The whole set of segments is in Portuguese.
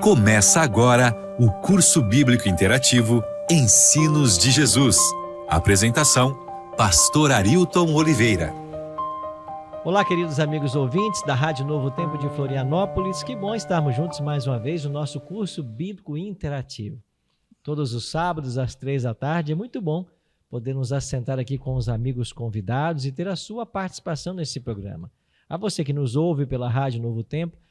Começa agora o curso bíblico interativo Ensinos de Jesus. Apresentação, Pastor Arilton Oliveira. Olá, queridos amigos ouvintes da Rádio Novo Tempo de Florianópolis. Que bom estarmos juntos mais uma vez no nosso curso bíblico interativo. Todos os sábados às 15h. É muito bom poder nos assentar aqui com os amigos convidados e ter a sua participação nesse programa. A você que nos ouve pela Rádio Novo Tempo,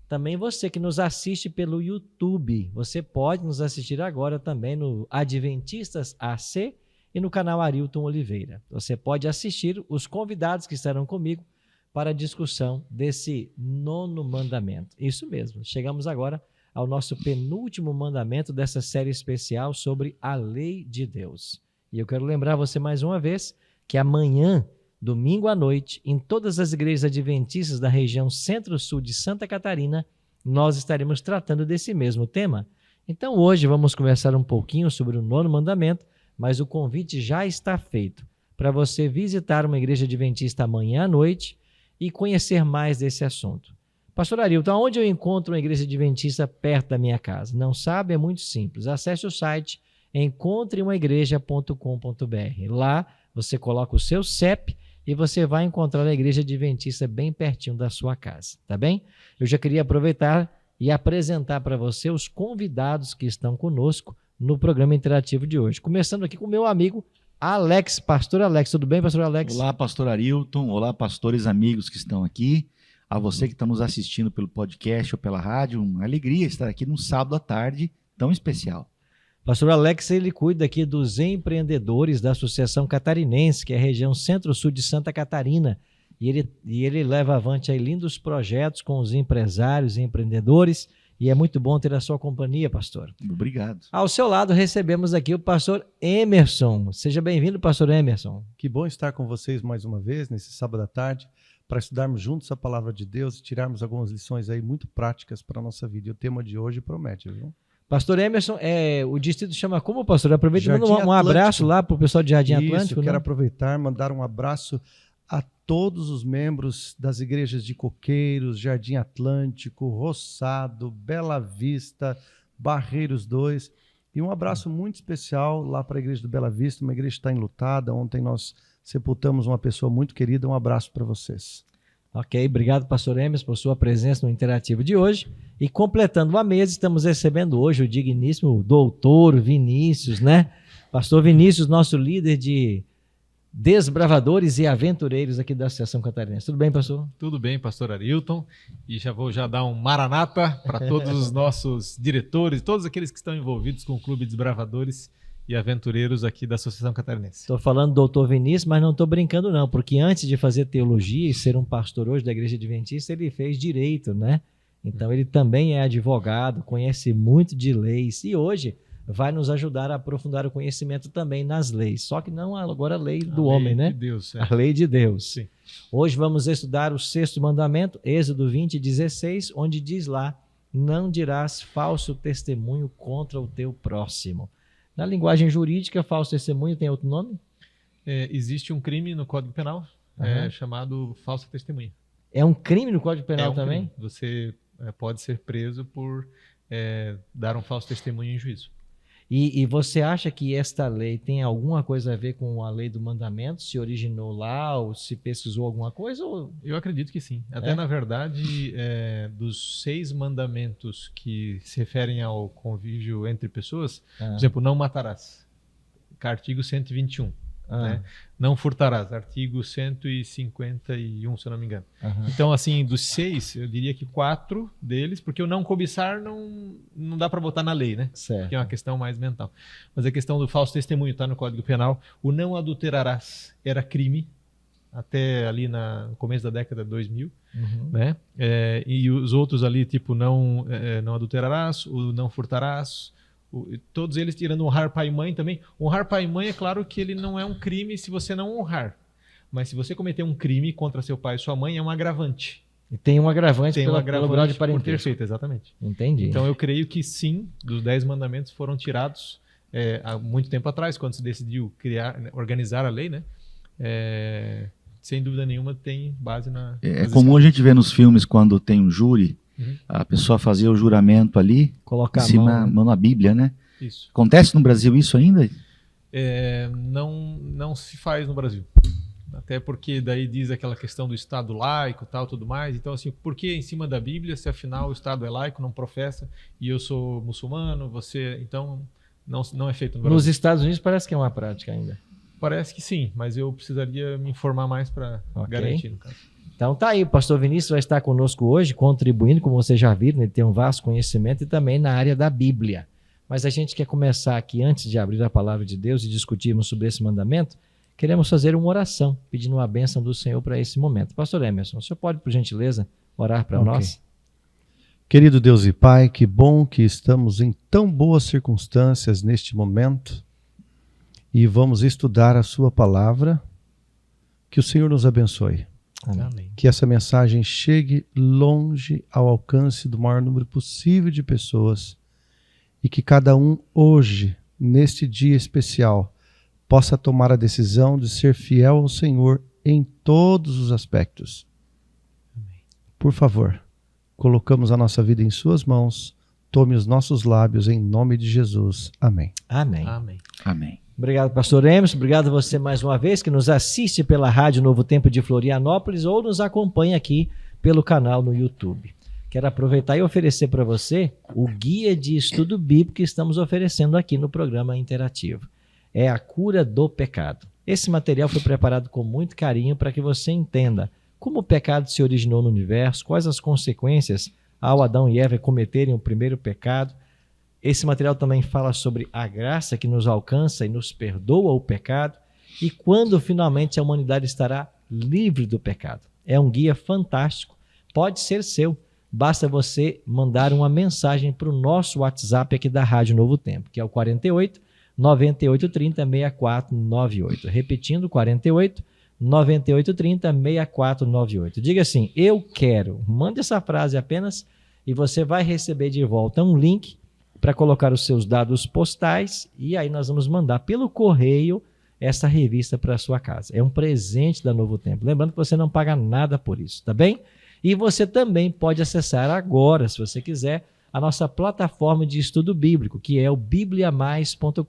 também você que nos assiste pelo YouTube, você pode nos assistir agora também no Adventistas AC e no canal Arilton Oliveira. Você pode assistir os convidados que estarão comigo para a discussão desse 9º mandamento. Isso mesmo, chegamos agora ao nosso penúltimo mandamento dessa série especial sobre a lei de Deus. E eu quero lembrar você mais uma vez que amanhã, domingo à noite, em todas as igrejas adventistas da região Centro-Sul de Santa Catarina, nós estaremos tratando desse mesmo tema. Então hoje vamos conversar um pouquinho sobre o 9º mandamento, mas o convite já está feito para você visitar uma igreja adventista amanhã à noite e conhecer mais desse assunto. Pastor Arilton, onde eu encontro uma igreja adventista perto da minha casa? Não sabe? É muito simples. Acesse o site encontreumaigreja.com.br. Lá você coloca o seu CEP e você vai encontrar a igreja adventista bem pertinho da sua casa, tá bem? Eu já queria aproveitar e apresentar para você os convidados que estão conosco no programa interativo de hoje. Começando aqui com o meu amigo Alex, pastor Alex. Tudo bem, pastor Alex? Olá, pastor Arilton. Olá, pastores amigos que estão aqui. A você que está nos assistindo pelo podcast ou pela rádio, uma alegria estar aqui num sábado à tarde tão especial. Pastor Alex, ele cuida aqui dos empreendedores da Associação Catarinense, que é a região Centro-Sul de Santa Catarina. E ele leva avante aí lindos projetos com os empresários e empreendedores. E é muito bom ter a sua companhia, pastor. Obrigado. Ao seu lado, recebemos aqui o pastor Emerson. Seja bem-vindo, pastor Emerson. Que bom estar com vocês mais uma vez, nesse sábado à tarde, para estudarmos juntos a palavra de Deus e tirarmos algumas lições aí muito práticas para a nossa vida. E o tema de hoje promete, viu? Pastor Emerson, o distrito chama como, pastor? Aproveita e manda um Atlântico. Abraço lá para o pessoal de Jardim Isso, Atlântico. quero aproveitar e mandar um abraço a todos os membros das igrejas de Coqueiros, Jardim Atlântico, Roçado, Bela Vista, Barreiros 2. E um abraço muito especial lá para a igreja do Bela Vista, uma igreja que está enlutada. Ontem nós sepultamos uma pessoa muito querida. Um abraço para vocês. Ok, obrigado, pastor Emerson, por sua presença no interativo de hoje. E completando a mesa, estamos recebendo hoje o digníssimo doutor Vinícius, né? Pastor Vinícius, nosso líder de desbravadores e aventureiros aqui da Associação Catarinense. Tudo bem, pastor? Tudo bem, pastor Arilton. E vou dar um maranata para todos os nossos diretores, todos aqueles que estão envolvidos com o Clube Desbravadores e Aventureiros aqui da Associação Catarinense. Estou falando doutor Vinícius, mas não estou brincando não, porque antes de fazer teologia e ser um pastor hoje da Igreja Adventista, ele fez direito, né? Então ele também é advogado, conhece muito de leis e hoje vai nos ajudar a aprofundar o conhecimento também nas leis, só que não agora a lei do homem, né? De Deus, A lei de Deus. Sim. Hoje vamos estudar o 6º mandamento, Êxodo 20:16, onde diz lá, não dirás falso testemunho contra o teu próximo. Na linguagem jurídica, falso testemunho tem outro nome? Existe um crime no Código Penal chamado falsa testemunha. É um crime no Código Penal também? Crime. Você pode ser preso por dar um falso testemunho em juízo. E você acha que esta lei tem alguma coisa a ver com a lei do mandamento? Se originou lá ou se pesquisou alguma coisa? Ou... Eu acredito que sim. Até na verdade, dos 6 mandamentos que se referem ao convívio entre pessoas, por exemplo, não matarás, artigo 121. Né? Não furtarás, artigo 151, se eu não me engano. Então, assim, dos 6, eu diria que 4 deles, porque o não cobiçar não dá para botar na lei, né? Certo. Que é uma questão mais mental. Mas a questão do falso testemunho está no Código Penal. O não adulterarás era crime, até ali no começo da década de 2000, né? E os outros ali, tipo, não adulterarás, o não furtarás, todos eles tirando honrar pai e mãe também. Honrar pai e mãe, é claro que ele não é um crime se você não honrar. Mas se você cometer um crime contra seu pai e sua mãe, é um agravante. E tem um agravante, pelo grau de por parentesco. ter feito, exatamente. Entendi. Então eu creio que sim, dos 10 mandamentos foram tirados há muito tempo atrás, quando se decidiu organizar a lei, né? Sem dúvida nenhuma tem base na... É comum a gente ver nos filmes quando tem um júri A pessoa fazia o juramento ali, Colocar em cima, a mão, né? mão na Bíblia, né? Isso. Acontece no Brasil isso ainda? Não se faz no Brasil. Até porque daí diz aquela questão do Estado laico, tal, tudo mais. Então, assim, por que em cima da Bíblia, se afinal o Estado é laico, não professa, e eu sou muçulmano, você... Então, não é feito no Brasil. Nos Estados Unidos parece que é uma prática ainda. Parece que sim, mas eu precisaria me informar mais para garantir, no caso. Então tá aí, o pastor Vinícius vai estar conosco hoje, contribuindo, como vocês já viram, ele tem um vasto conhecimento e também na área da Bíblia. Mas a gente quer começar aqui, antes de abrir a palavra de Deus e discutirmos sobre esse mandamento, queremos fazer uma oração, pedindo uma bênção do Senhor para esse momento. Pastor Emerson, o senhor pode, por gentileza, orar para nós? Querido Deus e Pai, que bom que estamos em tão boas circunstâncias neste momento e vamos estudar a sua palavra. Que o Senhor nos abençoe. Amém. Que essa mensagem chegue longe ao alcance do maior número possível de pessoas e que cada um hoje, neste dia especial, possa tomar a decisão de ser fiel ao Senhor em todos os aspectos. Por favor, colocamos a nossa vida em suas mãos, tome os nossos lábios em nome de Jesus. Amém. Amém. Amém. Amém. Obrigado, pastor Emerson. Obrigado a você mais uma vez que nos assiste pela Rádio Novo Tempo de Florianópolis ou nos acompanha aqui pelo canal no YouTube. Quero aproveitar e oferecer para você o guia de estudo bíblico que estamos oferecendo aqui no programa interativo. É a cura do pecado. Esse material foi preparado com muito carinho para que você entenda como o pecado se originou no universo, quais as consequências ao Adão e Eva cometerem o primeiro pecado. Esse material também fala sobre a graça que nos alcança e nos perdoa o pecado e quando finalmente a humanidade estará livre do pecado. É um guia fantástico, pode ser seu. Basta você mandar uma mensagem para o nosso WhatsApp aqui da Rádio Novo Tempo, que é o 48 9830 6498. Repetindo, 48 9830 6498. Diga assim, eu quero. Mande essa frase apenas e você vai receber de volta um link para colocar os seus dados postais e aí nós vamos mandar pelo correio essa revista para a sua casa. É um presente da Novo Tempo. Lembrando que você não paga nada por isso, tá bem? E você também pode acessar agora, se você quiser, a nossa plataforma de estudo bíblico, que é o bibliamais.com.br.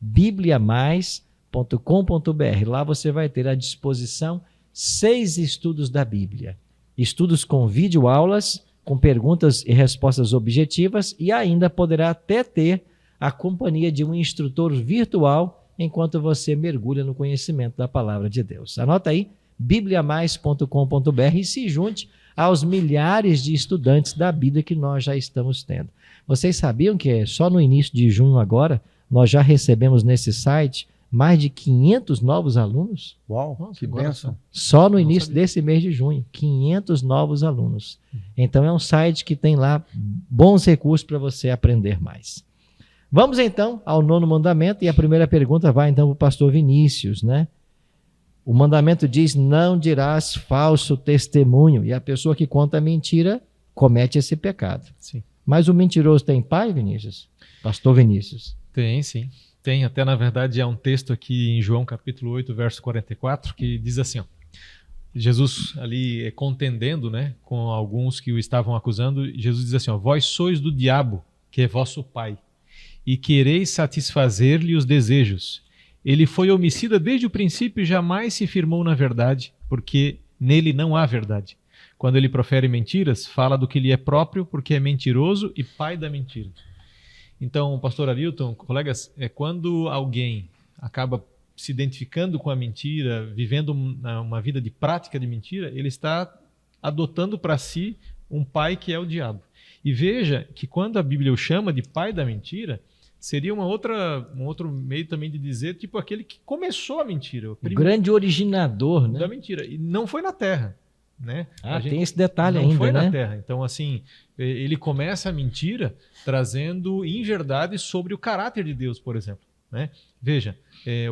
bibliamais.com.br. Lá você vai ter à disposição 6 estudos da Bíblia. Estudos com videoaulas, com perguntas e respostas objetivas e ainda poderá até ter a companhia de um instrutor virtual enquanto você mergulha no conhecimento da palavra de Deus. Anota aí, bibliamais.com.br e se junte aos milhares de estudantes da Bíblia que nós já estamos tendo. Vocês sabiam que só no início de junho agora, nós já recebemos nesse site mais de 500 novos alunos? Uau, Nossa, que agora bênção. Só no Não início sabia. desse mês de junho, 500 novos alunos. Então é um site que tem lá bons recursos para você aprender mais. Vamos então ao 9º mandamento e a primeira pergunta vai então para o pastor Vinícius, né? O mandamento diz, não dirás falso testemunho e a pessoa que conta mentira comete esse pecado. Sim. Mas o mentiroso tem pai, Vinícius? Pastor Vinícius. Tem, sim. Tem, até na verdade há um texto aqui em João capítulo 8, verso 44, que diz assim, ó, Jesus ali contendendo, né, com alguns que o estavam acusando, Jesus diz assim, ó, vós sois do diabo, que é vosso pai, e quereis satisfazer-lhe os desejos. Ele foi homicida desde o princípio e jamais se firmou na verdade, porque nele não há verdade. Quando ele profere mentiras, fala do que lhe é próprio, porque é mentiroso e pai da mentira. Então, pastor Arilton, colegas, quando alguém acaba se identificando com a mentira, vivendo uma vida de prática de mentira, ele está adotando para si um pai que é o diabo. E veja que quando a Bíblia o chama de pai da mentira, seria um outro meio também de dizer, tipo aquele que começou a mentira. O grande originador, né? Da mentira. E não foi na Terra. Né? Tem esse detalhe não ainda, foi né? na Terra. Então, assim, ele começa a mentira trazendo inverdades sobre o caráter de Deus, por exemplo. Né? Veja,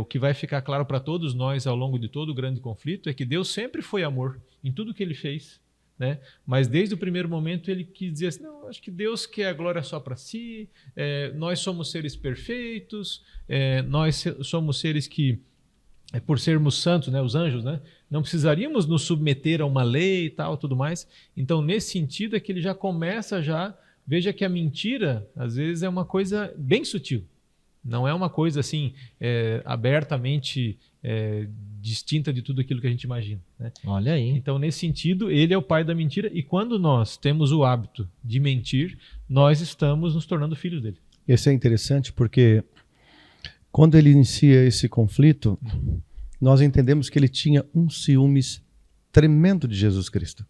o que vai ficar claro para todos nós ao longo de todo o grande conflito é que Deus sempre foi amor em tudo que ele fez. Né? Mas desde o primeiro momento ele quis dizer assim, não, acho que Deus quer a glória só para si, nós somos seres perfeitos, nós somos seres que por sermos santos, né, os anjos, né, não precisaríamos nos submeter a uma lei e tal, tudo mais. Então, nesse sentido é que ele já começa veja que a mentira, às vezes, é uma coisa bem sutil. Não é uma coisa assim, abertamente distinta de tudo aquilo que a gente imagina, né? Olha aí. Então, nesse sentido, ele é o pai da mentira, e quando nós temos o hábito de mentir, nós estamos nos tornando filhos dele. Esse é interessante porque quando ele inicia esse conflito, nós entendemos que ele tinha um ciúmes tremendo de Jesus Cristo.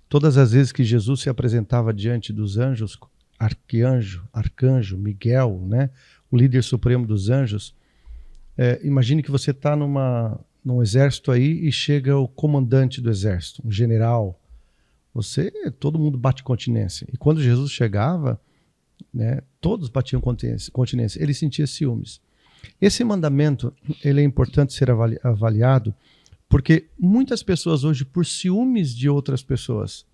Todas as vezes que Jesus se apresentava diante dos anjos, arcanjo, Miguel, né, o líder supremo dos anjos, imagine que você está num exército aí e chega o comandante do exército, um general. Todo mundo bate continência. E quando Jesus chegava, né, todos batiam continência. Ele sentia ciúmes. Esse mandamento, ele é importante ser avaliado porque muitas pessoas hoje, por ciúmes de outras pessoas,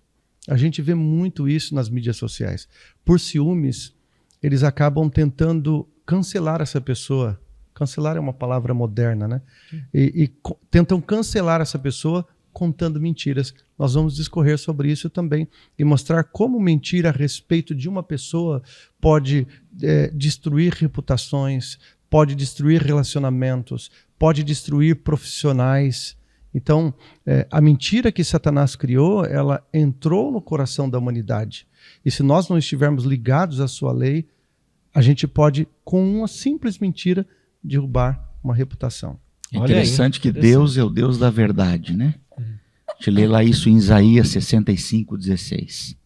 a gente vê muito isso nas mídias sociais. Por ciúmes, eles acabam tentando cancelar essa pessoa. Cancelar é uma palavra moderna, né? E tentam cancelar essa pessoa contando mentiras. Nós vamos discorrer sobre isso também e mostrar como mentir a respeito de uma pessoa pode destruir reputações, pode destruir relacionamentos, pode destruir profissionais. Então, a mentira que Satanás criou, ela entrou no coração da humanidade. E se nós não estivermos ligados à sua lei, a gente pode, com uma simples mentira, derrubar uma reputação. É interessante que Deus é o Deus da verdade, né? A gente lê lá isso em Isaías 65:16.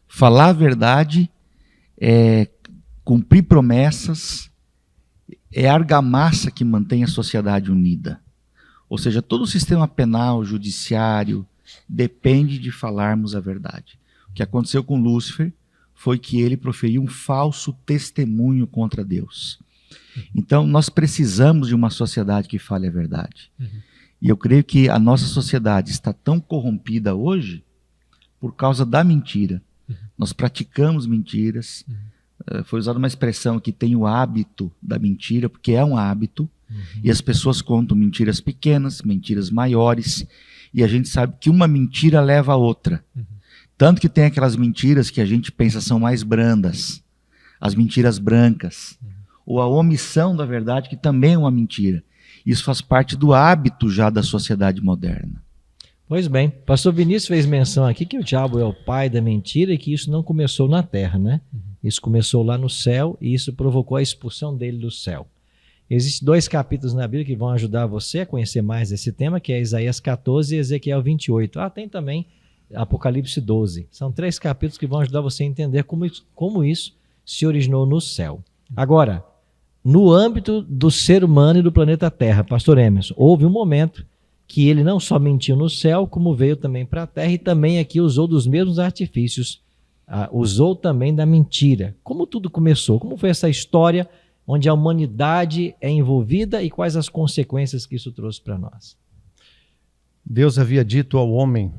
Falar a verdade é cumprir promessas, é a argamassa que mantém a sociedade unida. Ou seja, todo o sistema penal, judiciário, depende de falarmos a verdade. O que aconteceu com Lúcifer foi que ele proferiu um falso testemunho contra Deus. Então, nós precisamos de uma sociedade que fale a verdade. E eu creio que a nossa sociedade está tão corrompida hoje por causa da mentira. Nós praticamos mentiras. Foi usada uma expressão que tem o hábito da mentira, porque é um hábito. E as pessoas contam mentiras pequenas, mentiras maiores. E a gente sabe que uma mentira leva a outra. Tanto que tem aquelas mentiras que a gente pensa são mais brandas. As mentiras brancas. Ou a omissão da verdade, que também é uma mentira. Isso faz parte do hábito já da sociedade moderna. Pois bem, pastor Vinícius fez menção aqui que o diabo é o pai da mentira e que isso não começou na terra, né? Isso começou lá no céu e isso provocou a expulsão dele do céu. Existem 2 capítulos na Bíblia que vão ajudar você a conhecer mais esse tema, que é Isaías 14 e Ezequiel 28. Tem também Apocalipse 12. São 3 capítulos que vão ajudar você a entender como isso se originou no céu. Agora, no âmbito do ser humano e do planeta Terra, pastor Emerson, houve um momento que ele não só mentiu no céu, como veio também para a Terra e também aqui usou dos mesmos artifícios, usou também da mentira. Como tudo começou? Como foi essa história onde a humanidade é envolvida e quais as consequências que isso trouxe para nós? Deus havia dito ao homem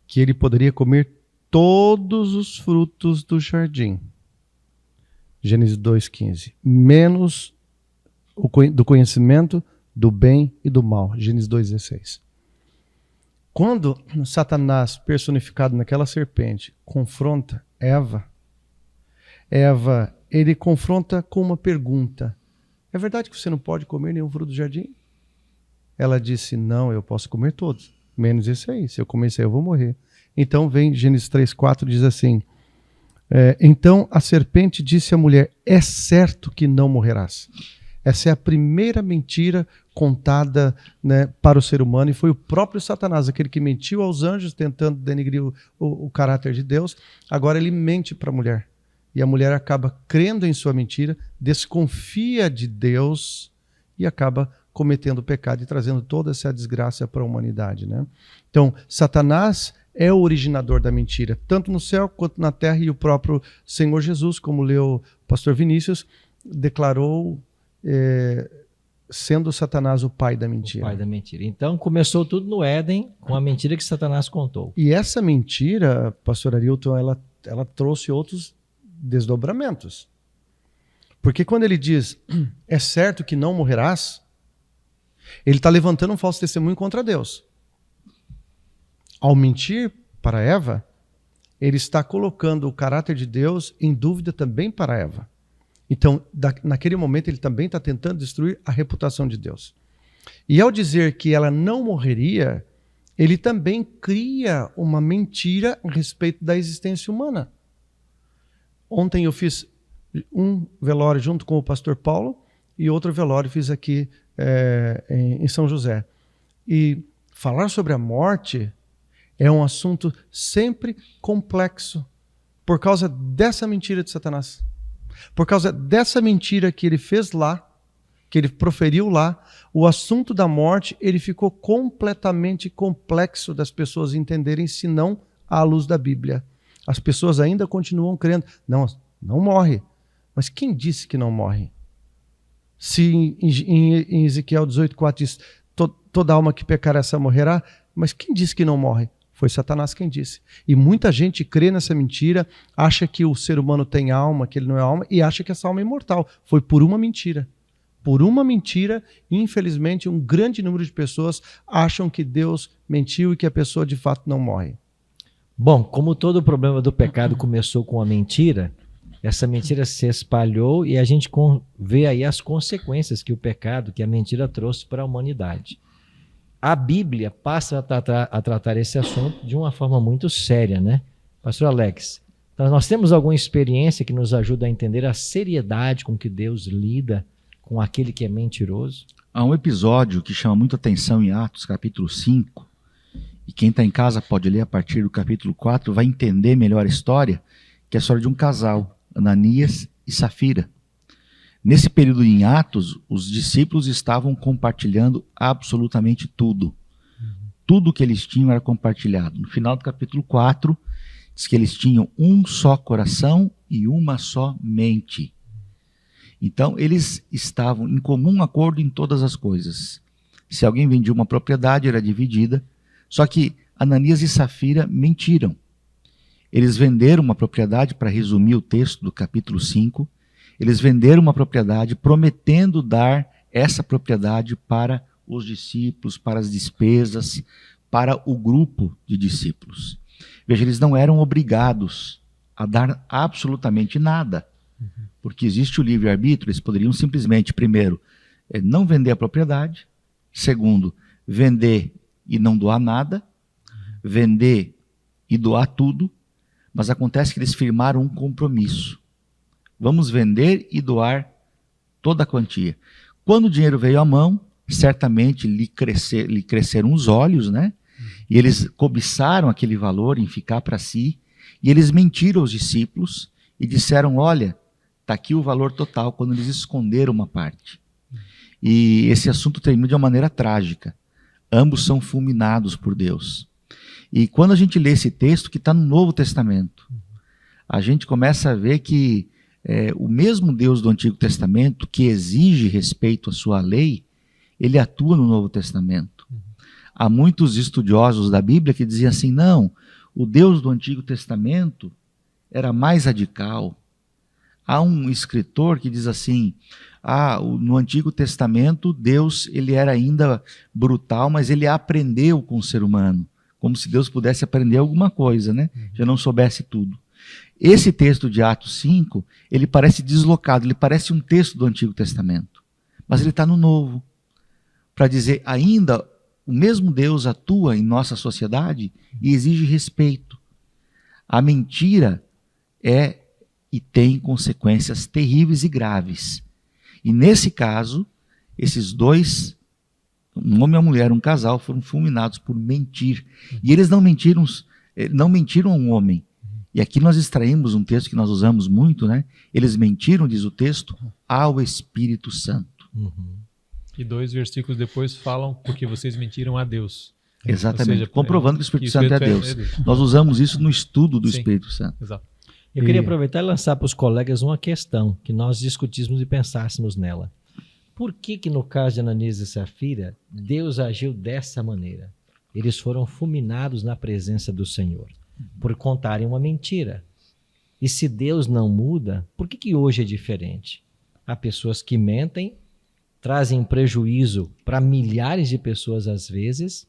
que ele poderia comer todos os frutos do jardim. Gênesis 2,15. Menos do conhecimento do bem e do mal. Gênesis 2,16. Quando Satanás, personificado naquela serpente, confronta Eva, ele confronta com uma pergunta. É verdade que você não pode comer nenhum fruto do jardim? Ela disse, não, eu posso comer todos, menos esse aí. Se eu comer esse aí, eu vou morrer. Então vem Gênesis 3,4, diz assim, então a serpente disse à mulher, é certo que não morrerás. Essa é a primeira mentira contada, né, para o ser humano, e foi o próprio Satanás, aquele que mentiu aos anjos, tentando denegrir o caráter de Deus. Agora ele mente para a mulher. E a mulher acaba crendo em sua mentira, desconfia de Deus e acaba cometendo pecado e trazendo toda essa desgraça para a humanidade, né? Então, Satanás é o originador da mentira, tanto no céu quanto na terra, e o próprio Senhor Jesus, como leu o pastor Vinícius, declarou sendo Satanás o pai da mentira. O pai da mentira. Então começou tudo no Éden com a mentira que Satanás contou. E essa mentira, pastor Arilton, ela trouxe outros desdobramentos. Porque quando ele diz, é certo que não morrerás, Ele está levantando um falso testemunho contra Deus. Ao mentir para Eva, ele está colocando o caráter de Deus em dúvida também para Eva. Então, naquele momento, ele também está tentando destruir a reputação de Deus. E ao dizer que ela não morreria, ele também cria uma mentira a respeito da existência humana. Ontem eu fiz um velório junto com o pastor Paulo e outro velório fiz aqui em São José. E falar sobre a morte é um assunto sempre complexo por causa dessa mentira de Satanás. Por causa dessa mentira que ele fez lá, que ele proferiu lá, o assunto da morte ele ficou completamente complexo das pessoas entenderem, se não à luz da Bíblia. As pessoas ainda continuam crendo, não morre. Mas quem disse que não morre? Se em Ezequiel 18:4 diz, toda alma que pecar essa morrerá, mas quem disse que não morre? Foi Satanás quem disse. E muita gente crê nessa mentira, acha que o ser humano tem alma, que ele não é alma, e acha que essa alma é imortal. Foi por uma mentira. Por uma mentira, infelizmente, um grande número de pessoas acham que Deus mentiu e que a pessoa de fato não morre. Bom, como todo o problema do pecado começou com a mentira, essa mentira se espalhou e a gente vê aí as consequências que o pecado, que a mentira trouxe para a humanidade. A Bíblia passa a tratar esse assunto de uma forma muito séria, né? Pastor Alex, então nós temos alguma experiência que nos ajuda a entender a seriedade com que Deus lida com aquele que é mentiroso? Há um episódio que chama muito atenção em Atos, capítulo 5, e quem está em casa pode ler a partir do capítulo 4, vai entender melhor a história, que é a história de um casal, Ananias e Safira. Nesse período em Atos, os discípulos estavam compartilhando absolutamente tudo. Tudo que eles tinham era compartilhado. No final do capítulo 4, diz que eles tinham um só coração e uma só mente. Então, eles estavam em comum acordo em todas as coisas. Se alguém vendia uma propriedade, era dividida. Só que Ananias e Safira mentiram. Eles venderam uma propriedade, para resumir o texto do capítulo 5, eles venderam uma propriedade prometendo dar essa propriedade para os discípulos, para as despesas, para o grupo de discípulos. Veja, eles não eram obrigados a dar absolutamente nada, porque existe o livre-arbítrio. Eles poderiam simplesmente, primeiro, não vender a propriedade, segundo, vender e não doar nada, vender e doar tudo, mas acontece que eles firmaram um compromisso. Vamos vender e doar toda a quantia. Quando o dinheiro veio à mão, certamente lhe cresceram os olhos, né? E eles cobiçaram aquele valor em ficar para si, e eles mentiram aos discípulos e disseram, olha, está aqui o valor total, quando eles esconderam uma parte. E esse assunto termina de uma maneira trágica. Ambos são fulminados por Deus. E quando a gente lê esse texto, que está no Novo Testamento, a gente começa a ver que o mesmo Deus do Antigo Testamento, que exige respeito à sua lei, ele atua no Novo Testamento. Há muitos estudiosos da Bíblia que diziam assim, não, o Deus do Antigo Testamento era mais radical. Há um escritor que diz assim, no Antigo Testamento Deus ele era ainda brutal, mas ele aprendeu com o ser humano, como se Deus pudesse aprender alguma coisa, né? Já não soubesse tudo. Esse texto de Atos 5, ele parece deslocado, ele parece um texto do Antigo Testamento, mas ele está no Novo, para dizer, ainda o mesmo Deus atua em nossa sociedade e exige respeito. A mentira é e tem consequências terríveis e graves. E nesse caso, esses dois, um homem e uma mulher, um casal, foram fulminados por mentir. E eles não mentiram a um homem. E aqui nós extraímos um texto que nós usamos muito, né? Eles mentiram, diz o texto, ao Espírito Santo. E 2 versículos depois falam, porque vocês mentiram a Deus. Exatamente, Ou seja, comprovando que o Espírito Santo é Deus. Nós usamos isso no estudo do Espírito Santo. Exato. Eu queria aproveitar e lançar para os colegas uma questão, que nós discutíssemos e pensássemos nela. Por que no caso de Ananias e Safira, Deus agiu dessa maneira? Eles foram fulminados na presença do Senhor, por contarem uma mentira. E se Deus não muda, por que hoje é diferente? Há pessoas que mentem trazem prejuízo para milhares de pessoas às vezes,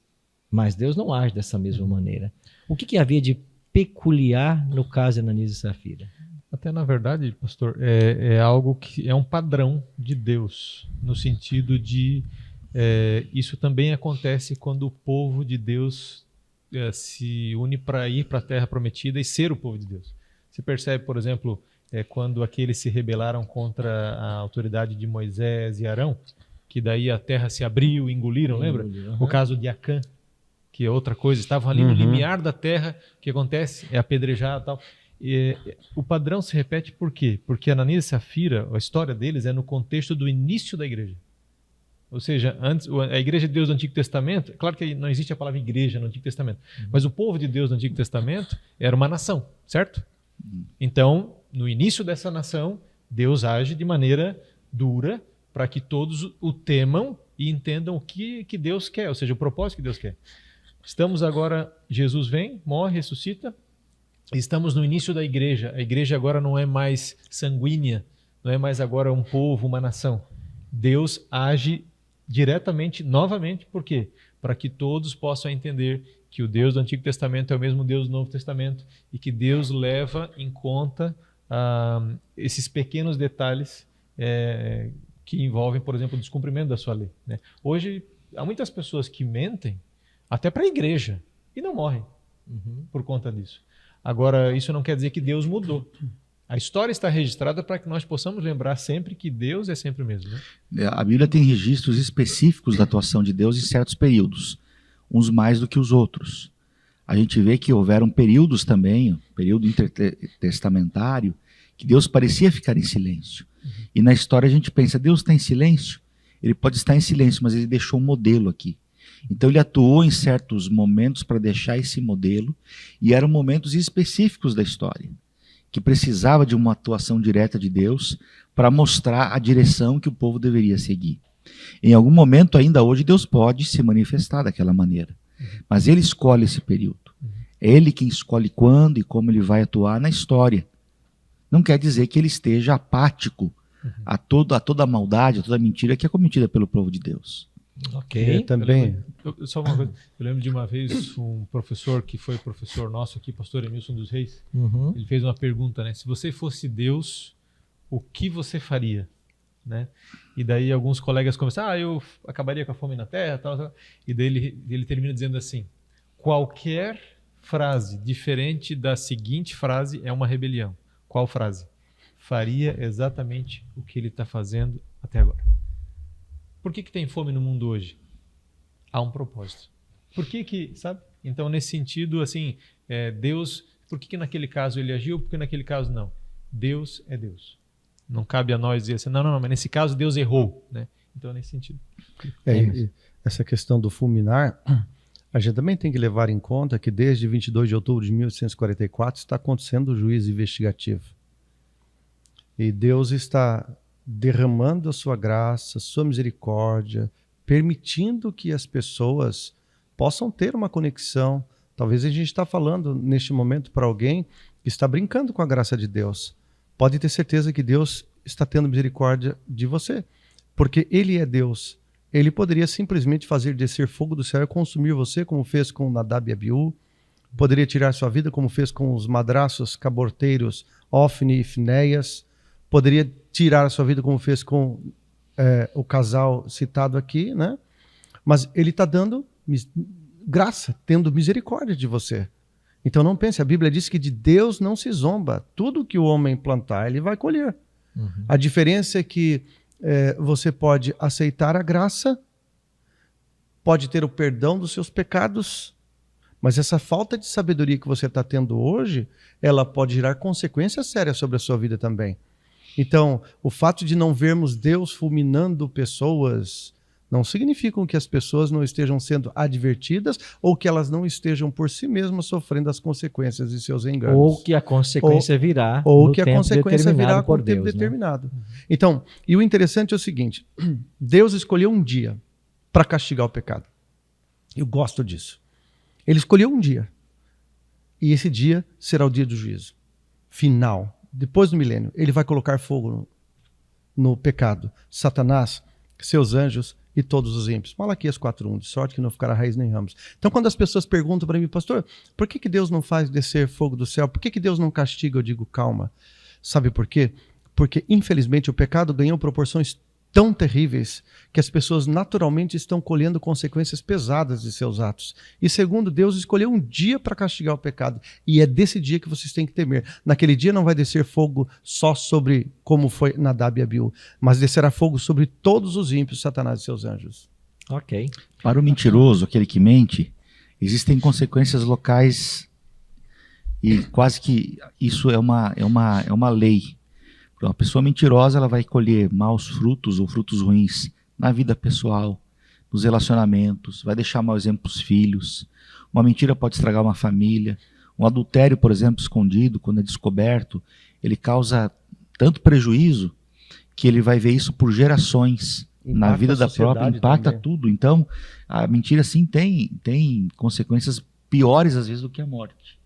mas Deus não age dessa mesma maneira. O que havia de peculiar no caso de Ananias e Safira? Até na verdade, pastor, é algo que é um padrão de Deus, no sentido de isso também acontece quando o povo de Deus se une para ir para a Terra Prometida e ser o povo de Deus. Você percebe, por exemplo, quando aqueles se rebelaram contra a autoridade de Moisés e Arão, que daí a terra se abriu e engoliram, lembra? O caso de Acã, que é outra coisa, estavam ali no limiar da terra, o que acontece? É apedrejado e tal. O padrão se repete por quê? Porque Ananias e Safira, a história deles é no contexto do início da igreja. Ou seja, antes, a igreja de Deus do Antigo Testamento, claro que não existe a palavra igreja no Antigo Testamento, mas o povo de Deus do Antigo Testamento era uma nação, certo? Então, no início dessa nação, Deus age de maneira dura para que todos o temam e entendam o que Deus quer, ou seja, o propósito que Deus quer. Estamos agora, Jesus vem, morre, ressuscita, estamos no início da igreja. A igreja agora não é mais sanguínea, não é mais agora um povo, uma nação. Deus age diretamente, novamente, por quê? Para que todos possam entender que o Deus do Antigo Testamento é o mesmo Deus do Novo Testamento e que Deus leva em conta esses pequenos detalhes que envolvem, por exemplo, o descumprimento da sua lei, né? Hoje, há muitas pessoas que mentem até para a igreja e não morrem por conta disso. Agora, isso não quer dizer que Deus mudou. A história está registrada para que nós possamos lembrar sempre que Deus é sempre o mesmo, né? A Bíblia tem registros específicos da atuação de Deus em certos períodos, uns mais do que os outros. A gente vê que houveram períodos também, período intertestamentário, que Deus parecia ficar em silêncio. E na história a gente pensa, Deus está em silêncio? Ele pode estar em silêncio, mas ele deixou um modelo aqui. Então ele atuou em certos momentos para deixar esse modelo, e eram momentos específicos da história, que precisava de uma atuação direta de Deus para mostrar a direção que o povo deveria seguir. Em algum momento, ainda hoje, Deus pode se manifestar daquela maneira, mas ele escolhe esse período. É ele quem escolhe quando e como ele vai atuar na história. Não quer dizer que ele esteja apático a toda a maldade, a toda a mentira que é cometida pelo povo de Deus. Ok. Também. Só uma coisa, eu lembro de uma vez um professor que foi professor nosso aqui, pastor Emilson dos Reis, ele fez uma pergunta, né? Se você fosse Deus, o que você faria? Né? E daí alguns colegas começaram, eu acabaria com a fome na terra, tal. E daí ele termina dizendo assim, qualquer frase diferente da seguinte frase é uma rebelião. Qual frase? Faria exatamente o que ele está fazendo até agora. Por que tem fome no mundo hoje? Há um propósito. Por que, sabe? Então, nesse sentido, assim, Deus, por que naquele caso ele agiu, por que naquele caso não? Deus é Deus. Não cabe a nós dizer assim, não, mas nesse caso Deus errou, né? Então, nesse sentido. Essa questão do fulminar, a gente também tem que levar em conta que desde 22 de outubro de 1844 está acontecendo o juízo investigativo. E Deus está derramando a sua graça, sua misericórdia, permitindo que as pessoas possam ter uma conexão. Talvez a gente está falando neste momento para alguém que está brincando com a graça de Deus. Pode ter certeza que Deus está tendo misericórdia de você, porque Ele é Deus. Ele poderia simplesmente fazer descer fogo do céu e consumir você, como fez com Nadab e Abiú. Poderia tirar sua vida, como fez com os madraços caborteiros Ofni e Finéias. Poderia tirar a sua vida, como fez com o casal citado aqui, né? Mas Ele está dando graça, tendo misericórdia de você. Então não pense, a Bíblia diz que de Deus não se zomba. Tudo que o homem plantar, ele vai colher. A diferença é que você pode aceitar a graça, pode ter o perdão dos seus pecados, mas essa falta de sabedoria que você está tendo hoje, ela pode gerar consequências sérias sobre a sua vida também. Então, o fato de não vermos Deus fulminando pessoas não significa que as pessoas não estejam sendo advertidas ou que elas não estejam por si mesmas sofrendo as consequências de seus enganos. Ou que a consequência virá ou que a consequência virá com o tempo determinado. Então, e o interessante é o seguinte, Deus escolheu um dia para castigar o pecado. Eu gosto disso. Ele escolheu um dia. E esse dia será o dia do juízo final. Depois do milênio, ele vai colocar fogo no pecado. Satanás seus anjos e todos os ímpios. Malaquias 4:1, de sorte que não ficará raiz nem ramos. Então, quando as pessoas perguntam para mim, pastor, por que Deus não faz descer fogo do céu? Por que Deus não castiga? Eu digo, calma. Sabe por quê? Porque, infelizmente, o pecado ganhou proporções tão terríveis que as pessoas naturalmente estão colhendo consequências pesadas de seus atos. E segundo, Deus escolheu um dia para castigar o pecado. E é desse dia que vocês têm que temer. Naquele dia não vai descer fogo só sobre, como foi Nadab e Abiú, mas descerá fogo sobre todos os ímpios, Satanás e seus anjos. Ok. Para o mentiroso, aquele que mente, existem consequências locais e quase que isso é uma lei. Uma pessoa mentirosa, ela vai colher maus frutos ou frutos ruins na vida pessoal, nos relacionamentos, vai deixar mau exemplo para os filhos. Uma mentira pode estragar uma família. Um adultério, por exemplo, escondido, quando é descoberto, ele causa tanto prejuízo que ele vai ver isso por gerações na vida da própria, impacta também tudo. Então, a mentira sim tem consequências piores às vezes do que a morte.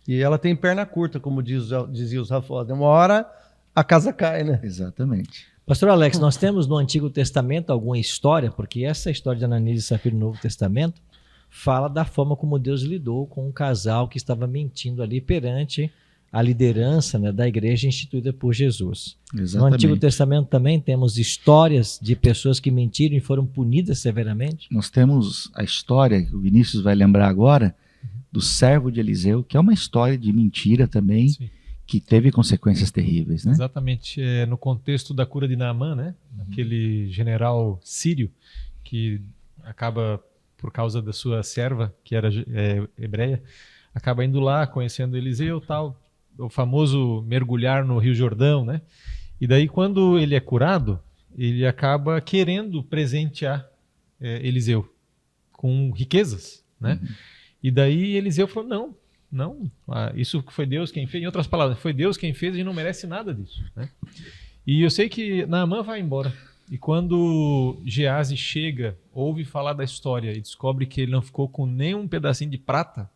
E ela tem perna curta, como dizia os Rafael. Uma hora a casa cai, né? Exatamente. Pastor Alex, nós temos no Antigo Testamento alguma história, porque essa história de Ananias e Safira no Novo Testamento fala da forma como Deus lidou com um casal que estava mentindo ali perante a liderança, né, da igreja instituída por Jesus. Exatamente. No Antigo Testamento também temos histórias de pessoas que mentiram e foram punidas severamente. Nós temos a história, que o Vinícius vai lembrar agora, do servo de Eliseu, que é uma história de mentira também. Sim. Que teve consequências terríveis, né? Exatamente. No contexto da cura de Naamã, né? Aquele general sírio que acaba, por causa da sua serva, que era hebreia, acaba indo lá, conhecendo Eliseu, tal, o famoso mergulhar no Rio Jordão, né? E daí, quando ele é curado, ele acaba querendo presentear Eliseu com riquezas, né? E daí Eliseu falou, não, isso foi Deus quem fez. Em outras palavras, foi Deus quem fez e não merece nada disso, né? E eu sei que Naamã vai embora. E quando Geazi chega, ouve falar da história e descobre que ele não ficou com nem um pedacinho de prata,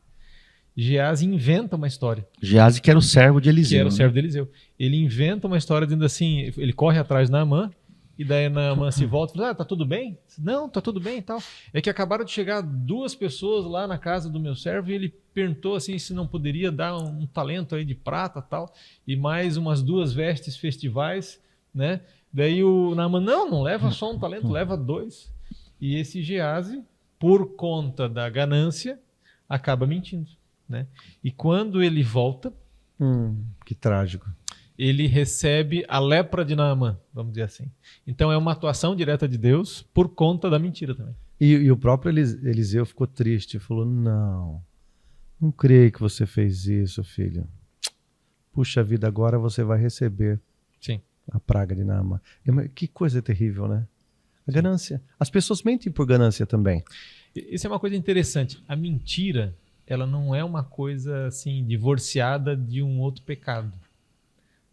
Geazi inventa uma história. Geazi que era o servo de Eliseu. Que era o servo de Eliseu. Ele inventa uma história dizendo assim, ele corre atrás de Naamã, e daí Naamã se volta e fala, tá tudo bem? Não, tá tudo bem e tal. É que acabaram de chegar 2 pessoas lá na casa do meu servo e ele perguntou assim se não poderia dar um talento aí de prata e tal, e mais umas 2 vestes festivais, né? Daí o Naamã, não leva só um talento, leva 2. E esse Geazi, por conta da ganância, acaba mentindo, né? E quando ele volta... que trágico. Ele recebe a lepra de Naamã, vamos dizer assim. Então é uma atuação direta de Deus por conta da mentira também. E o próprio Eliseu ficou triste, falou, não creio que você fez isso, filho. Puxa vida, agora você vai receber Sim. a praga de Naamã. Que coisa terrível, né? A ganância. As pessoas mentem por ganância também. Isso é uma coisa interessante. A mentira, ela não é uma coisa assim divorciada de um outro pecado.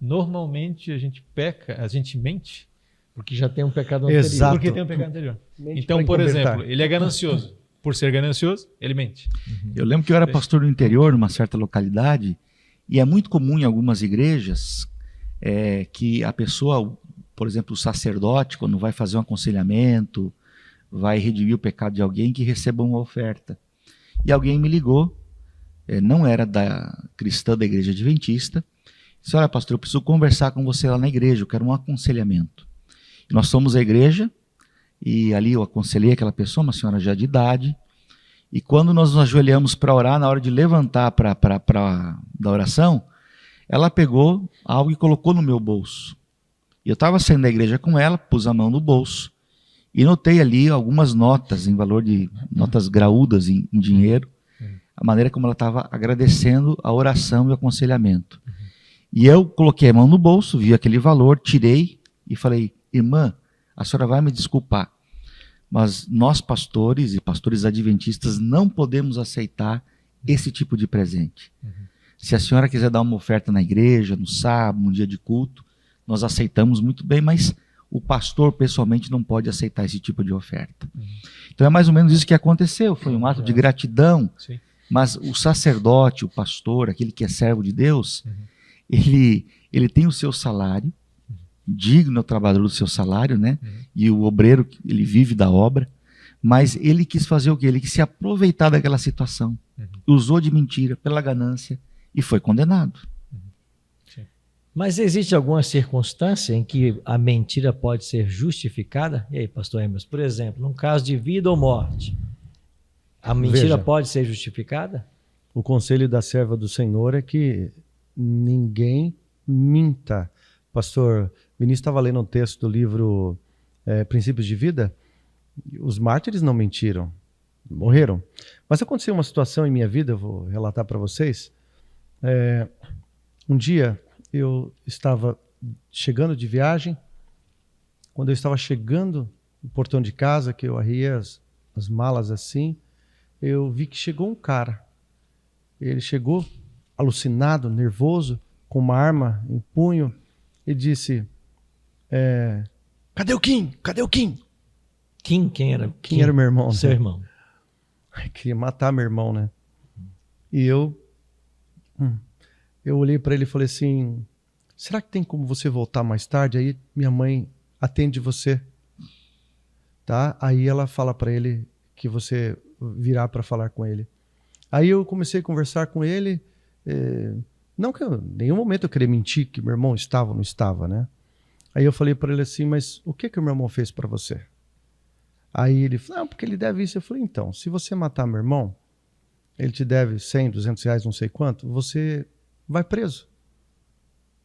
Normalmente a gente peca, a gente mente porque já tem um pecado anterior. Exato. Porque tem um pecado anterior. Mente então, por exemplo, ele é ganancioso. Por ser ganancioso, ele mente. Eu lembro que eu era pastor no interior, numa certa localidade, e é muito comum em algumas igrejas que a pessoa, por exemplo, o sacerdote, quando vai fazer um aconselhamento, vai redimir o pecado de alguém, que receba uma oferta. E alguém me ligou, não era cristã da igreja adventista, disse, olha pastor, eu preciso conversar com você lá na igreja, eu quero um aconselhamento. E nós fomos à igreja, e ali eu aconselhei aquela pessoa, uma senhora já de idade, e quando nós nos ajoelhamos para orar, na hora de levantar da oração, ela pegou algo e colocou no meu bolso. E eu estava saindo da igreja com ela, pus a mão no bolso, e notei ali algumas notas, em valor de notas graúdas em dinheiro, a maneira como ela estava agradecendo a oração e o aconselhamento. E eu coloquei a mão no bolso, vi aquele valor, tirei e falei, irmã, a senhora vai me desculpar, mas nós pastores e pastores adventistas não podemos aceitar esse tipo de presente. Se a senhora quiser dar uma oferta na igreja, no sábado, num dia de culto, nós aceitamos muito bem, mas o pastor pessoalmente não pode aceitar esse tipo de oferta. Então é mais ou menos isso que aconteceu, foi um ato de gratidão, Sim. Mas o sacerdote, o pastor, aquele que é servo de Deus, ele tem o seu salário digno é o trabalhador do seu salário, né? E o obreiro, ele vive da obra. Mas ele quis fazer o quê? Ele quis se aproveitar daquela situação. Usou de mentira pela ganância e foi condenado. Mas existe alguma circunstância em que a mentira pode ser justificada? E aí, pastor Emerson, por exemplo, num caso de vida ou morte, a mentira pode ser justificada? O conselho da serva do Senhor é que ninguém minta. Pastor Vinícius estava lendo um texto do livro Princípios de Vida. Os mártires não mentiram, morreram. Mas aconteceu uma situação em minha vida, eu vou relatar para vocês. Um dia eu estava chegando de viagem. Quando eu estava chegando no portão de casa, que eu arriei as malas assim, eu vi que chegou um cara. Ele chegou alucinado, nervoso, com uma arma em punho, e disse: cadê o Kim? Cadê o Kim? Kim, quem era? Kim era meu irmão. Seu né? irmão. Queria matar meu irmão, né? E eu olhei para ele e falei assim: será que tem como você voltar mais tarde? Aí minha mãe atende você, tá? Aí ela fala para ele que você virá para falar com ele. Aí eu comecei a conversar com ele, não que em nenhum momento eu queria mentir que meu irmão estava ou não estava, né? Aí eu falei para ele assim: mas o que o meu irmão fez para você? Aí ele falou: não, porque ele deve isso. Eu falei: então, se você matar meu irmão, ele te deve 100, 200 reais, não sei quanto, você vai preso.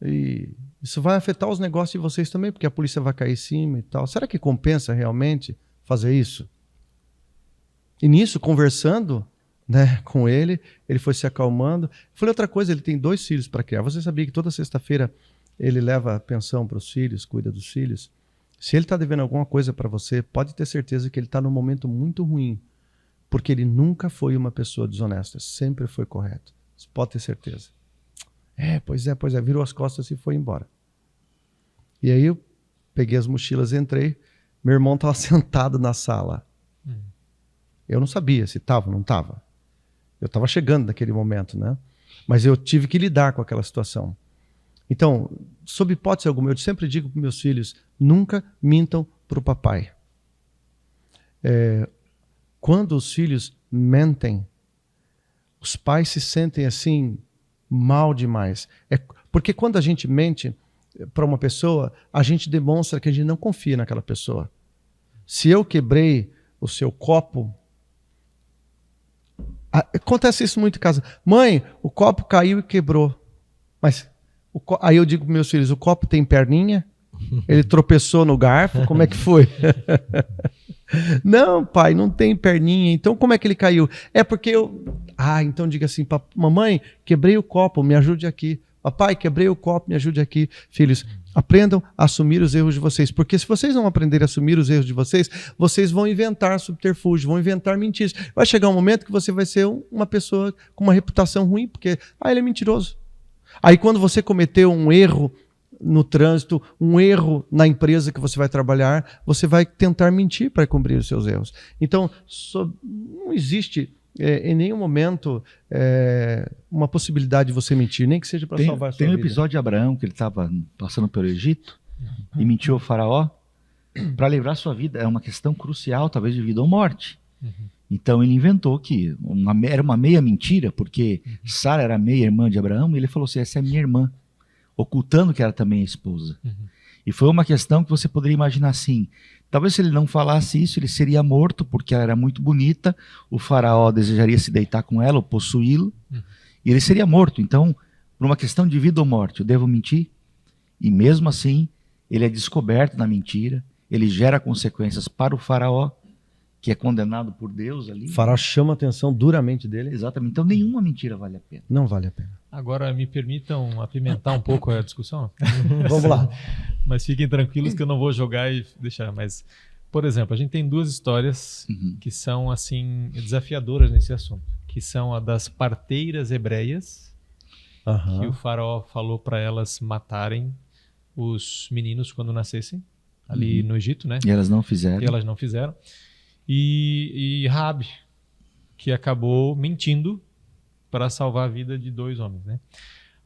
E isso vai afetar os negócios de vocês também, porque a polícia vai cair em cima e tal. Será que compensa realmente fazer isso? E nisso, conversando, né, com ele foi se acalmando. Eu falei outra coisa: ele tem 2 filhos para criar. Você sabia que toda sexta-feira ele leva a pensão para os filhos, cuida dos filhos? Se ele está devendo alguma coisa para você, pode ter certeza que ele está num momento muito ruim, porque ele nunca foi uma pessoa desonesta, sempre foi correto. Você pode ter certeza. Pois é, virou as costas e foi embora. E aí eu peguei as mochilas, entrei, meu irmão estava sentado na sala. Eu não sabia se estava ou não estava. Eu estava chegando naquele momento, né? Mas eu tive que lidar com aquela situação. Então, sob hipótese alguma, eu sempre digo para meus filhos: nunca mintam para o papai. Quando os filhos mentem, os pais se sentem assim mal demais. Porque quando a gente mente para uma pessoa, a gente demonstra que a gente não confia naquela pessoa. Se eu quebrei o seu copo, acontece isso muito em casa. Mãe, o copo caiu e quebrou. Mas aí eu digo para meus filhos: o copo tem perninha? Ele tropeçou no garfo? Como é que foi? Não, pai, não tem perninha. Então como é que ele caiu? É porque eu... então diga assim: mamãe, quebrei o copo, me ajude aqui. Papai, quebrei o copo, me ajude aqui. Filhos, aprendam a assumir os erros de vocês, porque se vocês não aprenderem a assumir os erros de vocês, vocês vão inventar subterfúgio, vão inventar mentiras. Vai chegar um momento que você vai ser uma pessoa com uma reputação ruim, porque ele é mentiroso. Aí quando você cometeu um erro no trânsito, um erro na empresa que você vai trabalhar, você vai tentar mentir para cobrir os seus erros. Então, não existe em nenhum momento uma possibilidade de você mentir, nem que seja para salvar a sua vida. Tem um episódio de Abraão, que ele estava passando pelo Egito e mentiu ao faraó para livrar sua vida. É uma questão crucial, talvez de vida ou morte. Então ele inventou que era uma meia mentira, porque Sara era meia irmã de Abraão, e ele falou assim: essa é minha irmã, ocultando que era também a esposa. E foi uma questão que você poderia imaginar assim: talvez se ele não falasse isso, ele seria morto, porque ela era muito bonita, o faraó desejaria se deitar com ela ou possuí-lo, e ele seria morto. Então, por uma questão de vida ou morte, eu devo mentir? E mesmo assim, ele é descoberto na mentira, ele gera consequências para o faraó, que é condenado por Deus ali. O faraó chama a atenção duramente dele. Exatamente. Então nenhuma mentira vale a pena. Não vale a pena. Agora me permitam apimentar um pouco a discussão. Vamos lá. Mas fiquem tranquilos que eu não vou jogar e deixar. Mas, por exemplo, a gente tem 2 histórias que são assim desafiadoras nesse assunto, que são a das parteiras hebreias, que o faraó falou para elas matarem os meninos quando nascessem ali no Egito, né? E elas não fizeram. E Raabe, que acabou mentindo para salvar a vida de 2 homens, né?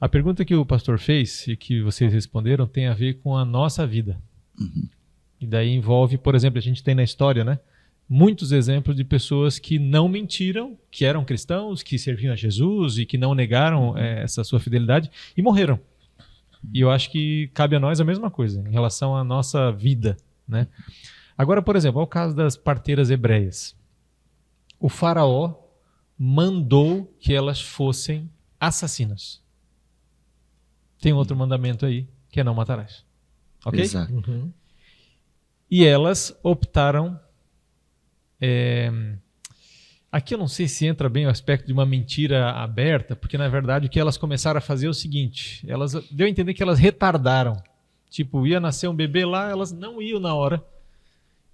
A pergunta que o pastor fez e que vocês responderam tem a ver com a nossa vida. E daí envolve, por exemplo, a gente tem na história, né, muitos exemplos de pessoas que não mentiram, que eram cristãos, que serviam a Jesus e que não negaram essa sua fidelidade e morreram. E eu acho que cabe a nós a mesma coisa em relação à nossa vida, né? Agora, por exemplo, ao caso das parteiras hebreias. O faraó mandou que elas fossem assassinas. Tem outro mandamento aí, que é não matarás. Ok? Exato. Uhum. E elas optaram... Aqui eu não sei se entra bem o aspecto de uma mentira aberta, porque na verdade o que elas começaram a fazer é o seguinte, deu a entender que elas retardaram. Tipo, ia nascer um bebê lá, elas não iam na hora.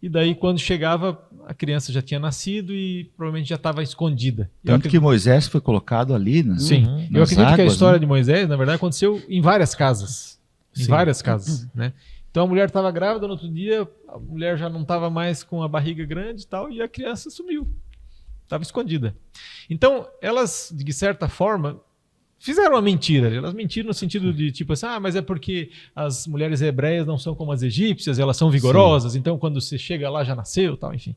E daí quando chegava, a criança já tinha nascido e provavelmente já estava escondida. Tanto que Moisés foi colocado ali Sim, nas eu acredito que a águas, história né? de Moisés, na verdade, aconteceu em várias casas. Em Sim. várias casas, né? Então a mulher estava grávida, no outro dia a mulher já não estava mais com a barriga grande e tal, e a criança sumiu. Estava escondida. Então, elas, de certa forma, fizeram uma mentira. Elas mentiram no sentido de, tipo assim, mas é porque as mulheres hebreias não são como as egípcias, elas são vigorosas, então quando você chega lá já nasceu, tal, enfim.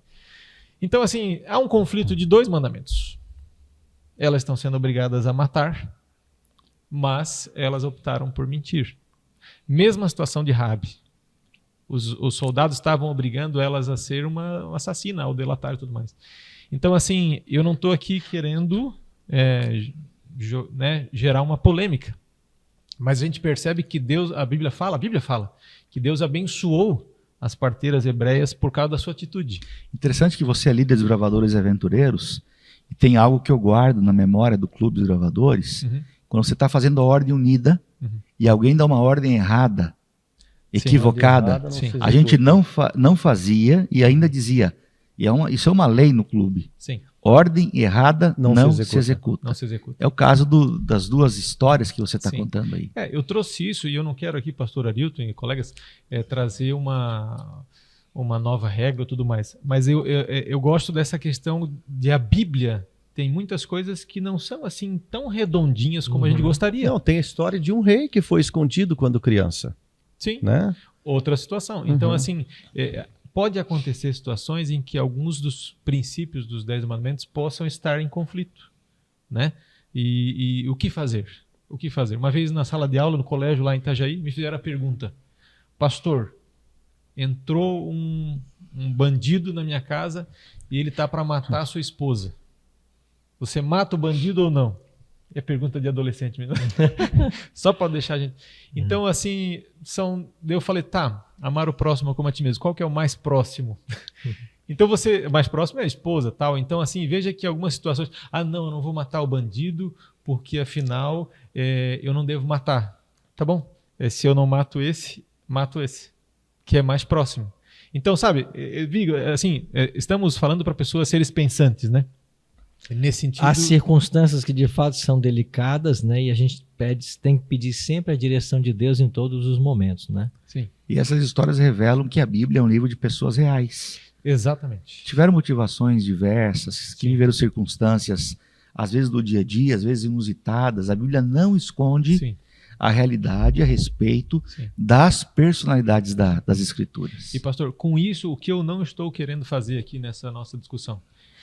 Então, assim, há um conflito de 2 mandamentos. Elas estão sendo obrigadas a matar, mas elas optaram por mentir. Mesma situação de Raabe. Os soldados estavam obrigando elas a ser uma assassina, ao delatar e tudo mais. Então, assim, eu não estou aqui querendo gerar uma polêmica. Mas a gente percebe que Deus, a Bíblia fala que Deus abençoou as parteiras hebreias por causa da sua atitude. Interessante que você é líder dos Gravadores e Aventureiros e tem algo que eu guardo na memória do Clube dos Gravadores. Quando você está fazendo a ordem unida e alguém dá uma ordem errada, equivocada, a gente não fazia e ainda dizia, isso é uma lei no clube. Sim. Ordem errada não se executa. Não se executa. É o caso das 2 histórias que você está contando aí. Eu trouxe isso e eu não quero aqui, pastor Arilton e colegas, trazer uma nova regra e tudo mais. Mas eu gosto dessa questão de a Bíblia tem muitas coisas que não são assim tão redondinhas como a gente gostaria. Não, tem a história de um rei que foi escondido quando criança. Sim. Né? Outra situação. Então, assim, pode acontecer situações em que alguns dos princípios dos 10 mandamentos possam estar em conflito, né? E o que fazer? O que fazer? Uma vez na sala de aula, no colégio lá em Itajaí, me fizeram a pergunta: pastor, entrou um bandido na minha casa e ele está para matar a sua esposa. Você mata o bandido ou não? É pergunta de adolescente mesmo. Só para deixar a gente... Então, assim, eu falei, amar o próximo como a ti mesmo. Qual que é o mais próximo? Então, o mais próximo é a esposa, tal. Então, assim, veja que algumas situações... não, eu não vou matar o bandido porque, afinal, eu não devo matar. Tá bom? Se eu não mato esse, que é mais próximo. Então, sabe, Vigo, assim, estamos falando para pessoas seres pensantes, né? Nesse sentido... Há circunstâncias que de fato são delicadas, né? E a gente tem que pedir sempre a direção de Deus em todos os momentos, né? Sim. E essas histórias revelam que a Bíblia é um livro de pessoas reais. Exatamente. Tiveram motivações diversas, que viveram circunstâncias, às vezes do dia a dia, às vezes inusitadas. A Bíblia não esconde a realidade a respeito das personalidades das Escrituras. E, pastor, com isso, o que eu não estou querendo fazer aqui nessa nossa discussão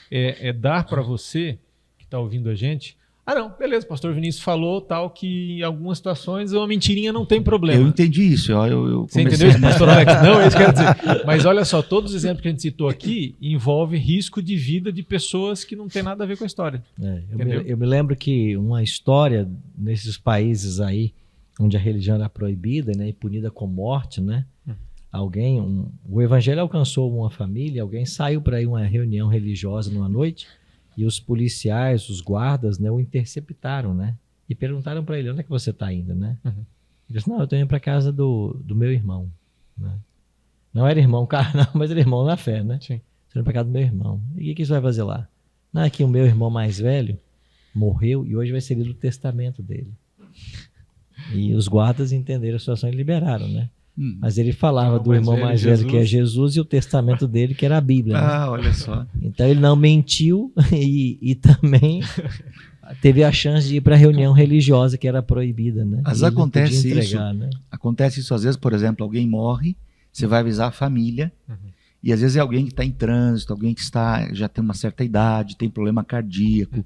é dar para você, que está ouvindo a gente, não, beleza, o pastor Vinícius falou tal que em algumas situações uma mentirinha não tem problema. Eu entendi isso. Você entendeu isso, pastor Alex? Não, é isso que eu quero dizer. Mas olha só, todos os exemplos que a gente citou aqui envolvem risco de vida de pessoas que não tem nada a ver com a história. Eu me lembro que uma história nesses países aí, onde a religião era proibida, né, e punida com morte, né? O evangelho alcançou uma família, alguém saiu para ir uma reunião religiosa numa noite e os policiais, os guardas, né, o interceptaram, né? E perguntaram para ele, onde é que você está indo, né? Ele disse, não, eu estou indo para casa do meu irmão, né? Não era irmão carnal, mas era irmão na fé, né? Sim. Estou indo para casa do meu irmão. E o que você vai fazer lá? Não, é que o meu irmão mais velho morreu e hoje vai ser lido o testamento dele. E os guardas entenderam a situação e liberaram, né? Mas ele falava do irmão mais velho, que é Jesus, e o testamento dele, que era a Bíblia. Né? Olha só. Então ele não mentiu e também teve a chance de ir para a reunião religiosa que era proibida, né? Mas E ele não acontece podia isso. entregar, né? Acontece isso às vezes, por exemplo, alguém morre, você vai avisar a família, e às vezes é alguém que está em trânsito, alguém que já tem uma certa idade, tem problema cardíaco.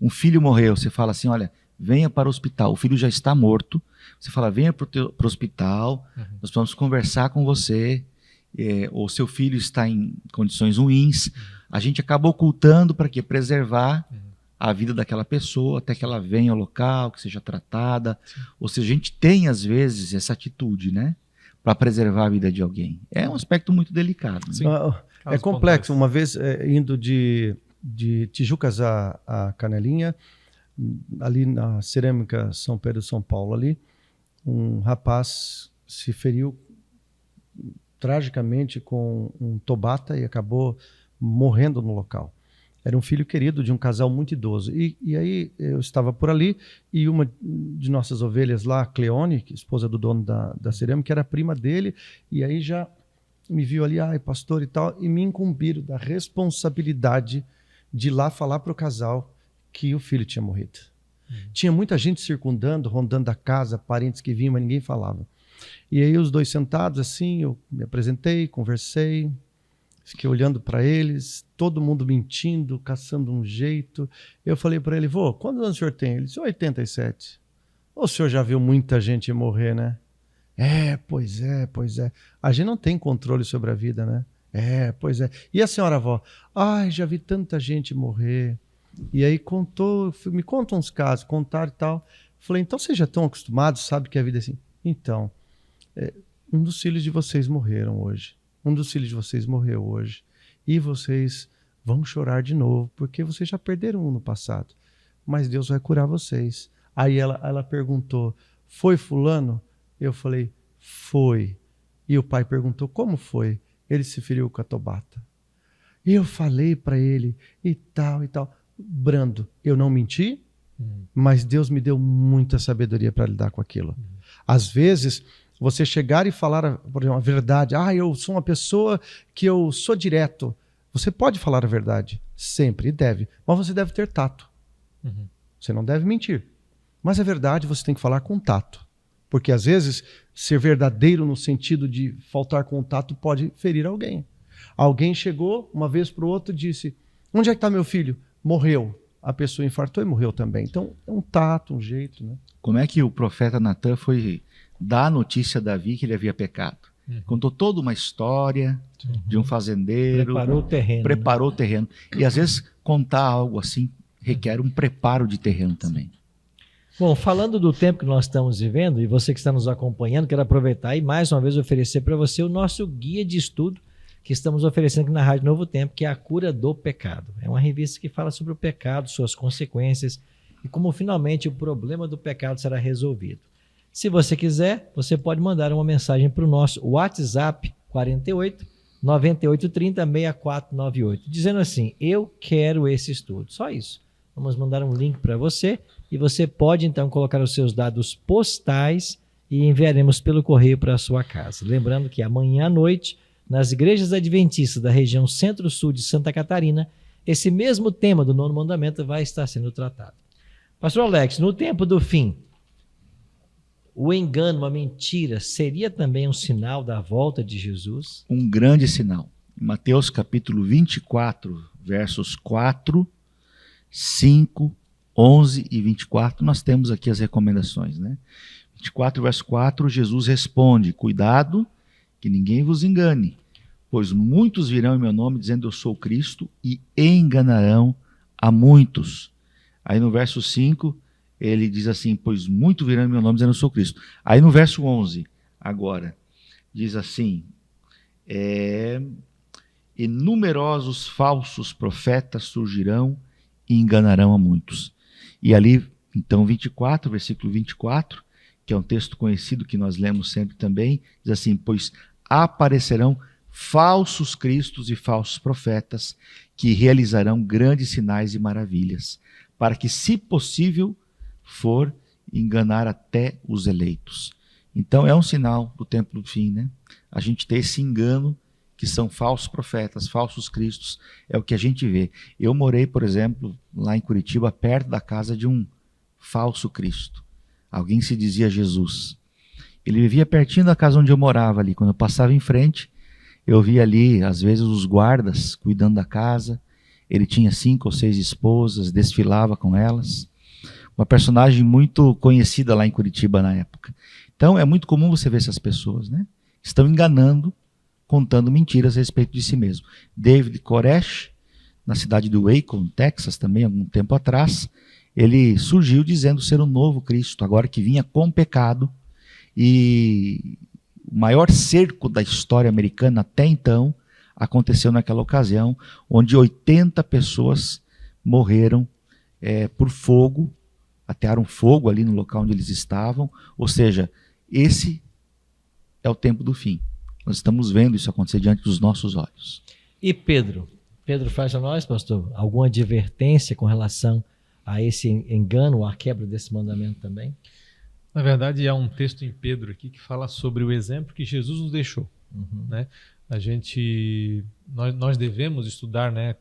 Um filho morreu, você fala assim, olha, venha para o hospital. O filho já está morto, você fala, venha para o hospital, nós vamos conversar com você, ou seu filho está em condições ruins. A gente acaba ocultando para quê? Preservar a vida daquela pessoa até que ela venha ao local, que seja tratada. Ou seja, a gente tem às vezes essa atitude, né? Para preservar a vida de alguém. É um aspecto muito delicado. Né? Sim. É complexo. Uma vez indo de Tijucas a Canelinha, ali na Cerâmica São Pedro, São Paulo, ali, um rapaz se feriu tragicamente com um tobata e acabou morrendo no local. Era um filho querido de um casal muito idoso. E aí eu estava por ali e uma de nossas ovelhas lá, Cleone, esposa do dono da cerâmica, era prima dele, e aí já me viu ali, pastor e tal, e me incumbiram da responsabilidade de ir lá falar para o casal que o filho tinha morrido. Tinha muita gente circundando, rondando a casa, parentes que vinham, mas ninguém falava. E aí os dois sentados assim, eu me apresentei, conversei, fiquei olhando para eles, todo mundo mentindo, caçando um jeito. Eu falei para ele, vô, quantos anos o senhor tem? Ele disse, 87. O senhor já viu muita gente morrer, né? Pois é. A gente não tem controle sobre a vida, né? Pois é. E a senhora avó? Já vi tanta gente morrer. E aí me conta uns casos, contaram e tal. Falei, então vocês já estão acostumados, sabe que a vida é assim? Então, um dos filhos de vocês morreram hoje. Um dos filhos de vocês morreu hoje. E vocês vão chorar de novo, porque vocês já perderam um no passado. Mas Deus vai curar vocês. Aí ela perguntou, foi fulano? Eu falei, foi. E o pai perguntou, como foi? Ele se feriu com a tobata. E eu falei para ele, e tal. Brando, eu não menti, mas Deus me deu muita sabedoria para lidar com aquilo. Às vezes, você chegar e falar, por exemplo, a verdade. Eu sou uma pessoa que eu sou direto. Você pode falar a verdade, sempre, e deve. Mas você deve ter tato. Você não deve mentir. Mas a verdade você tem que falar com tato. Porque às vezes, ser verdadeiro no sentido de faltar contato pode ferir alguém. Alguém chegou uma vez para o outro e disse, onde é que está meu filho? Morreu. A pessoa infartou e morreu também. Então, é um tato, um jeito. Né? Como é que o profeta Natan foi dar a notícia a Davi que ele havia pecado? Contou toda uma história de um fazendeiro. Preparou o terreno. E às vezes, contar algo assim requer um preparo de terreno também. Bom, falando do tempo que nós estamos vivendo, e você que está nos acompanhando, quero aproveitar e mais uma vez oferecer para você o nosso guia de estudo que estamos oferecendo aqui na Rádio Novo Tempo, que é a Cura do Pecado. É uma revista que fala sobre o pecado, suas consequências e como finalmente o problema do pecado será resolvido. Se você quiser, você pode mandar uma mensagem para o nosso WhatsApp 48 9830 6498, dizendo assim, eu quero esse estudo. Só isso. Vamos mandar um link para você e você pode então colocar os seus dados postais e enviaremos pelo correio para a sua casa. Lembrando que amanhã à noite, nas igrejas adventistas da região centro-sul de Santa Catarina, esse mesmo tema do nono mandamento vai estar sendo tratado. Pastor Alex, no tempo do fim, o engano, a mentira, seria também um sinal da volta de Jesus? Um grande sinal. Em Mateus capítulo 24, versos 4, 5, 11 e 24, nós temos aqui as recomendações. 24, verso 4, Jesus responde, cuidado, que ninguém vos engane, pois muitos virão em meu nome dizendo eu sou o Cristo e enganarão a muitos. Aí no verso 5, ele diz assim, pois muitos virão em meu nome dizendo eu sou o Cristo. Aí no verso 11, agora, diz assim, e numerosos falsos profetas surgirão e enganarão a muitos. E ali, então, 24, versículo 24, que é um texto conhecido que nós lemos sempre também, diz assim, pois aparecerão falsos cristos e falsos profetas que realizarão grandes sinais e maravilhas, para que, se possível for, enganar até os eleitos. Então é um sinal do tempo do fim, A gente ter esse engano que são falsos profetas, falsos cristos, é o que a gente vê. Eu morei, por exemplo, lá em Curitiba, perto da casa de um falso Cristo. Alguém se dizia Jesus. Ele vivia pertinho da casa onde eu morava ali. Quando eu passava em frente, eu via ali, às vezes, os guardas cuidando da casa. Ele tinha 5 ou 6 esposas, desfilava com elas. Uma personagem muito conhecida lá em Curitiba na época. Então, é muito comum você ver essas pessoas, né? Estão enganando, contando mentiras a respeito de si mesmo. David Koresh, na cidade de Waco, Texas, também, algum tempo atrás, ele surgiu dizendo ser o novo Cristo, agora que vinha com pecado, e o maior cerco da história americana até então aconteceu naquela ocasião, onde 80 pessoas morreram por fogo, atearam fogo ali no local onde eles estavam, ou seja, esse é o tempo do fim. Nós estamos vendo isso acontecer diante dos nossos olhos. E Pedro? Pedro faz a nós, pastor, alguma advertência com relação a esse engano, a quebra desse mandamento também? Na verdade, há um texto em Pedro aqui que fala sobre o exemplo que Jesus nos deixou. Né? Nós devemos estudar, né,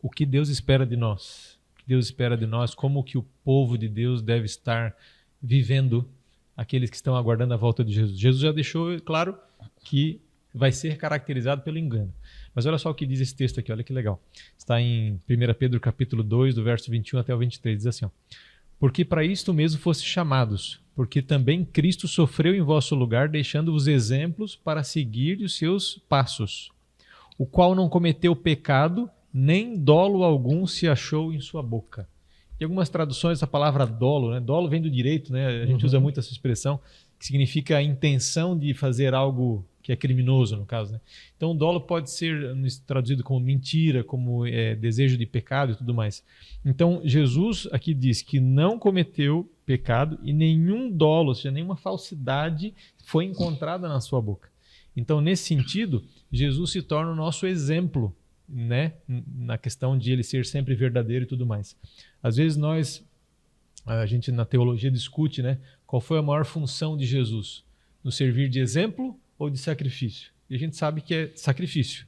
o que Deus espera de nós. O que Deus espera de nós, como que o povo de Deus deve estar vivendo, aqueles que estão aguardando a volta de Jesus. Jesus já deixou claro que vai ser caracterizado pelo engano. Mas olha só o que diz esse texto aqui, olha que legal. Está em 1 Pedro capítulo 2, do verso 21 até o 23, diz assim, ó, porque para isto mesmo fosse chamados, porque também Cristo sofreu em vosso lugar, deixando-vos exemplos para seguir os seus passos, o qual não cometeu pecado, nem dolo algum se achou em sua boca. Em algumas traduções, a palavra dolo, né? Dolo vem do direito, né? A gente usa muito essa expressão, que significa a intenção de fazer algo que é criminoso, no caso. Né? Então, dolo pode ser traduzido como mentira, como desejo de pecado e tudo mais. Então, Jesus aqui diz que não cometeu pecado e nenhum dolo, ou seja, nenhuma falsidade foi encontrada na sua boca. Então, nesse sentido, Jesus se torna o nosso exemplo, né? Na questão de ele ser sempre verdadeiro e tudo mais. Às vezes a gente na teologia discute, né, qual foi a maior função de Jesus, nos servir de exemplo ou de sacrifício? E a gente sabe que é sacrifício,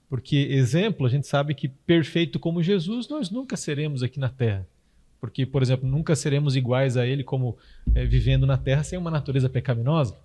porque exemplo, a gente sabe que perfeito como Jesus nós nunca seremos aqui na Terra, porque, por exemplo, nunca seremos iguais a ele como vivendo na Terra sem uma natureza pecaminosa,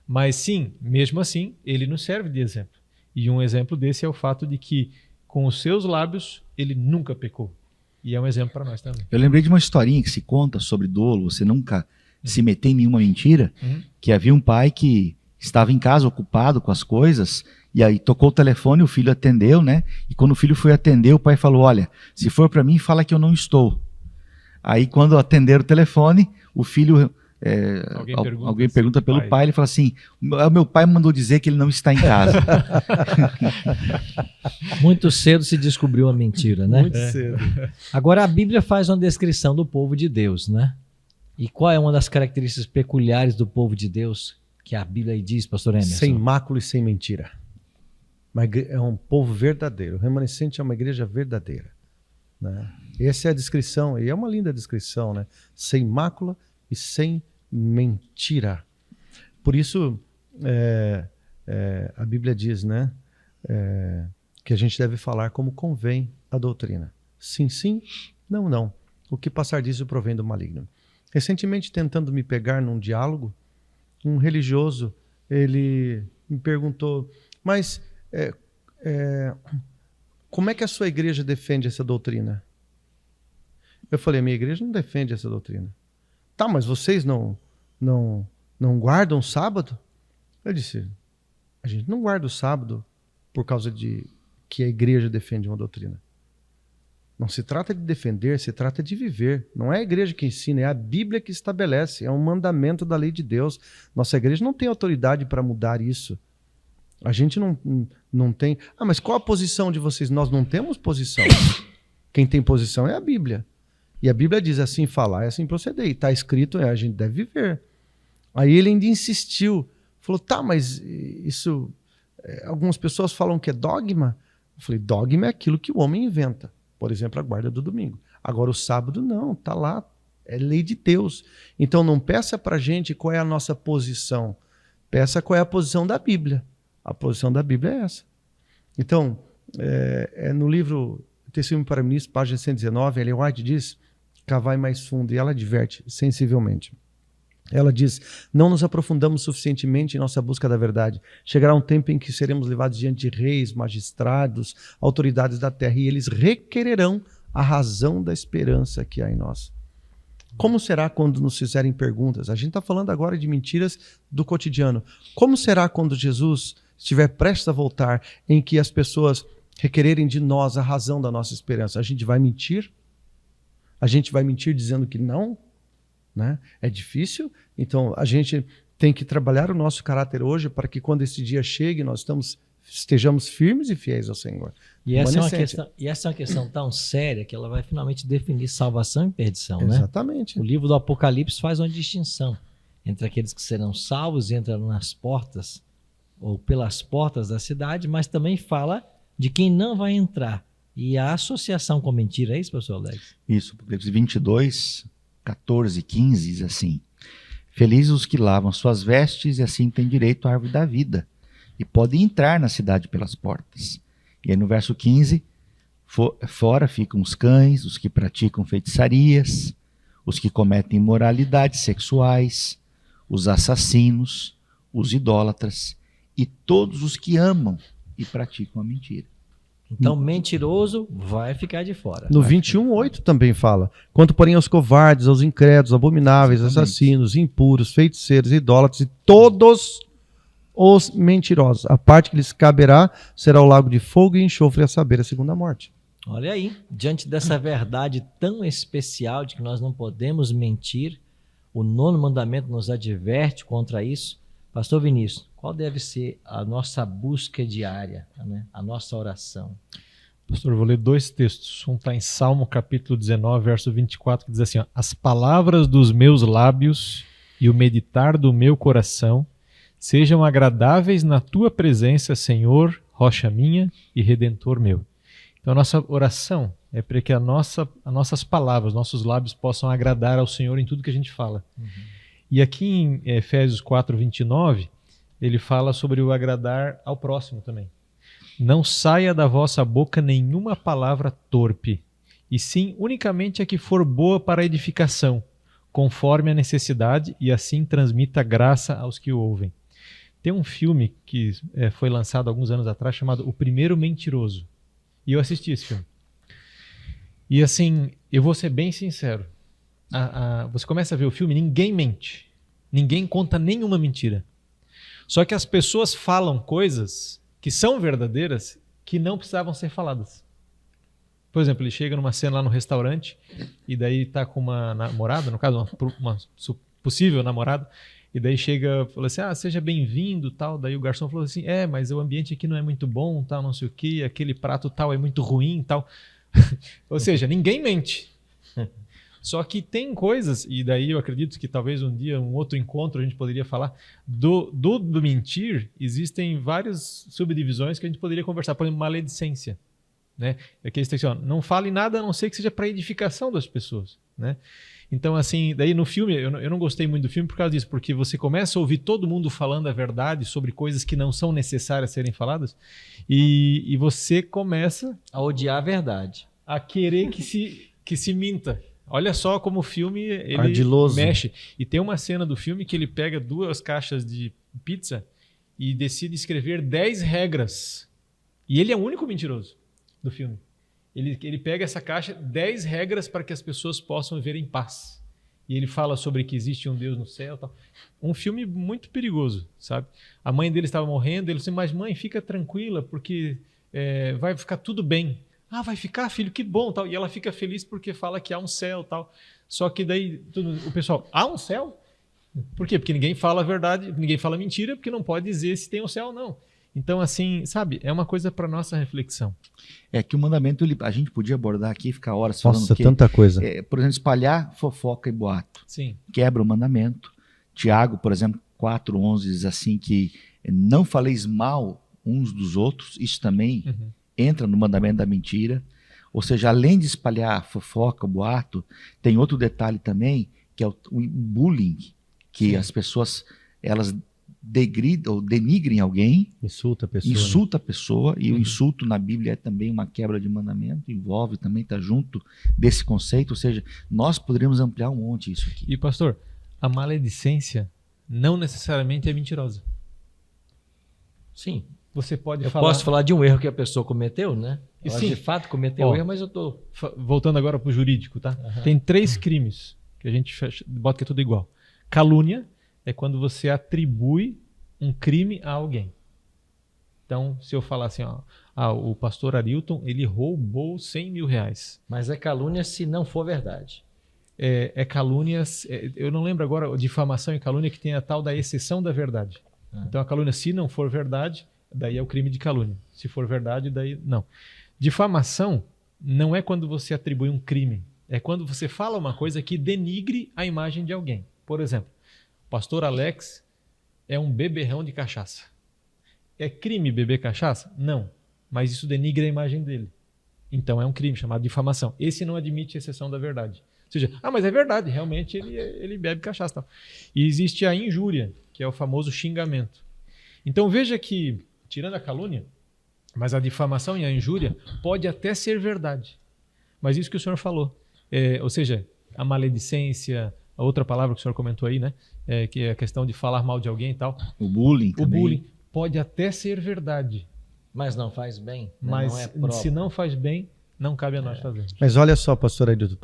mas sim, mesmo assim, ele nos serve de exemplo, e um exemplo desse é o fato de que com os seus lábios ele nunca pecou. E é um exemplo para nós também. Eu lembrei de uma historinha que se conta sobre dolo, você nunca se meter em nenhuma mentira, que havia um pai que estava em casa ocupado com as coisas, e aí tocou o telefone, o filho atendeu, né? E quando o filho foi atender, o pai falou, olha, se for para mim, fala que eu não estou. Aí quando atenderam o telefone, o filho... alguém pergunta pelo pai, ele fala assim, meu pai mandou dizer que ele não está em casa. Muito cedo se descobriu a mentira, né? Muito cedo. Agora a Bíblia faz uma descrição do povo de Deus, né? E qual é uma das características peculiares do povo de Deus que a Bíblia diz, pastor Emerson? Sem mácula e sem mentira. É um povo verdadeiro. O remanescente é uma igreja verdadeira. Né? Essa é a descrição, e é uma linda descrição, né? Sem mácula e sem mentira. Por isso, a Bíblia diz, né? Que a gente deve falar como convém a doutrina. Sim, sim, não, não. O que passar disso provém do maligno. Recentemente, tentando me pegar num diálogo, um religioso, ele me perguntou, mas como é que a sua igreja defende essa doutrina? Eu falei, minha igreja não defende essa doutrina. Tá, mas vocês não guardam o sábado? Eu disse, a gente não guarda o sábado por causa de que a igreja defende uma doutrina. Não se trata de defender, se trata de viver. Não é a igreja que ensina, é a Bíblia que estabelece, é um mandamento da lei de Deus. Nossa igreja não tem autoridade para mudar isso. A gente não tem... Ah, mas qual a posição de vocês? Nós não temos posição. Quem tem posição é a Bíblia. E a Bíblia diz assim falar, é assim proceder. E está escrito, a gente deve viver. Aí ele ainda insistiu. Falou, tá, mas isso... algumas pessoas falam que é dogma. Eu falei, dogma é aquilo que o homem inventa. Por exemplo, a guarda do domingo. Agora o sábado não, está lá. É lei de Deus. Então não peça para a gente qual é a nossa posição. Peça qual é a posição da Bíblia. A posição da Bíblia é essa. Então, no livro Testemunho para Ministro, página 119, Ellen White diz: cavai mais fundo, e ela adverte sensivelmente. Ela diz: não nos aprofundamos suficientemente em nossa busca da verdade. Chegará um tempo em que seremos levados diante de reis, magistrados, autoridades da terra, e eles requererão a razão da esperança que há em nós. Como será quando nos fizerem perguntas? A gente está falando agora de mentiras do cotidiano. Como será quando Jesus estiver prestes a voltar, em que as pessoas requererem de nós a razão da nossa esperança? A gente vai mentir? A gente vai mentir dizendo que não? Né? É difícil, então a gente tem que trabalhar o nosso caráter hoje para que quando esse dia chegue nós estejamos firmes e fiéis ao Senhor. E essa é uma questão tão séria que ela vai finalmente definir salvação e perdição. Exatamente. Né? O livro do Apocalipse faz uma distinção entre aqueles que serão salvos e entrarão nas portas ou pelas portas da cidade, mas também fala de quem não vai entrar. E a associação com mentira, é isso, pastor Alex? Isso, Apocalipse 22, 14, 15 diz assim: felizes os que lavam suas vestes e assim têm direito à árvore da vida e podem entrar na cidade pelas portas. E aí no verso 15, fora ficam os cães, os que praticam feitiçarias, os que cometem imoralidades sexuais, os assassinos, os idólatras e todos os que amam e praticam a mentira. Então, mentiroso vai ficar de fora. No 21:8 também fala: quanto porém aos covardes, aos incrédulos, abomináveis, assassinos, impuros, feiticeiros, idólatras e todos os mentirosos, a parte que lhes caberá será o lago de fogo e enxofre, a saber, a segunda morte. Olha aí, diante dessa verdade tão especial de que nós não podemos mentir, o 9º mandamento nos adverte contra isso. Pastor Vinícius, qual deve ser a nossa busca diária, né? A nossa oração? Pastor, eu vou ler 2 textos. Um está em Salmo capítulo 19, verso 24, que diz assim: ó, as palavras dos meus lábios e o meditar do meu coração sejam agradáveis na tua presença, Senhor, rocha minha e redentor meu. Então a nossa oração é para que as nossas palavras, nossos lábios possam agradar ao Senhor em tudo que a gente fala. E aqui em Efésios 4, 29, ele fala sobre o agradar ao próximo também. Não saia da vossa boca nenhuma palavra torpe, e sim unicamente a que for boa para a edificação, conforme a necessidade, e assim transmita graça aos que o ouvem. Tem um filme que foi lançado alguns anos atrás chamado O Primeiro Mentiroso. E eu assisti esse filme. E assim, eu vou ser bem sincero. Você começa a ver o filme, ninguém mente. Ninguém conta nenhuma mentira. Só que as pessoas falam coisas que são verdadeiras que não precisavam ser faladas. Por exemplo, ele chega numa cena lá no restaurante e daí está com uma namorada, no caso, uma possível namorada, e daí chega, fala assim: seja bem-vindo, tal. Daí o garçom falou assim: mas o ambiente aqui não é muito bom, tal, não sei o quê, aquele prato tal é muito ruim, tal. Ou seja, ninguém mente. Só que tem coisas, e daí eu acredito que talvez um dia, um outro encontro, a gente poderia falar do mentir. Existem várias subdivisões que a gente poderia conversar. Por exemplo, maledicência. Né? Aqui está assim, não fale nada a não ser que seja para edificação das pessoas. Né? Então, assim, daí no filme, eu não gostei muito do filme por causa disso, porque você começa a ouvir todo mundo falando a verdade sobre coisas que não são necessárias serem faladas, e você começa a odiar a verdade, a querer que se minta. Olha só como o filme ele ardiloso mexe. E tem uma cena do filme que ele pega 2 caixas de pizza e decide escrever 10 regras. E ele é o único mentiroso do filme. Ele pega essa caixa, 10 regras para que as pessoas possam viver em paz. E ele fala sobre que existe um Deus no céu. Tal. Um filme muito perigoso, sabe? A mãe dele estava morrendo, ele disse: mas mãe, fica tranquila, porque vai ficar tudo bem. Vai ficar, filho, que bom, tal. E ela fica feliz porque fala que há um céu, tal. Só que daí o pessoal: há um céu? Por quê? Porque ninguém fala a verdade, ninguém fala mentira, porque não pode dizer se tem um céu ou não. Então, assim, sabe, é uma coisa para nossa reflexão. É que o mandamento, a gente podia abordar aqui e ficar horas falando. Nossa, tanta coisa. Por exemplo, espalhar fofoca e boato. Sim. Quebra o mandamento. Tiago, por exemplo, 4:11 diz assim que não faleis mal uns dos outros. Isso também entra no mandamento da mentira. Ou seja, além de espalhar fofoca, boato, tem outro detalhe também, que é o bullying, que as pessoas, elas denigrem alguém, Insulta a pessoa. insulta a pessoa, e o insulto na Bíblia é também uma quebra de mandamento, envolve também, está junto desse conceito, ou seja, nós poderíamos ampliar um monte isso aqui. E pastor, a maledicência não necessariamente é mentirosa. Sim. Você pode Eu falar... posso falar de um erro que a pessoa cometeu, né? E Ela sim. de fato cometeu Ó, erro, mas eu tô... Voltando agora para o jurídico, tá? Tem 3 crimes que a gente bota que é tudo igual. Calúnia é quando você atribui um crime a alguém. Então, se eu falar assim, ó, o pastor Arilton, ele roubou 100 mil reais. Mas é calúnia se não for verdade. É calúnias, eu não lembro agora, difamação e calúnia que tem a tal da exceção da verdade. Então, a calúnia, se não for verdade, daí é o crime de calúnia. Se for verdade, daí não. Difamação não é quando você atribui um crime. É quando você fala uma coisa que denigre a imagem de alguém. Por exemplo, o pastor Alex é um beberrão de cachaça. É crime beber cachaça? Não. Mas isso denigre a imagem dele. Então é um crime chamado difamação. Esse não admite exceção da verdade. Ou seja, mas é verdade, realmente ele bebe cachaça. Tal. E existe a injúria, que é o famoso xingamento. Então veja que, tirando a calúnia, mas a difamação e a injúria pode até ser verdade. Mas isso que o senhor falou, ou seja, a maledicência, a outra palavra que o senhor comentou aí, né? Que é a questão de falar mal de alguém e tal. O bullying O também. bullying pode até ser verdade, Mas não faz bem, né? mas Não é próprio. se não faz bem, não cabe a nós fazer. Mas olha só, pastor Arilton,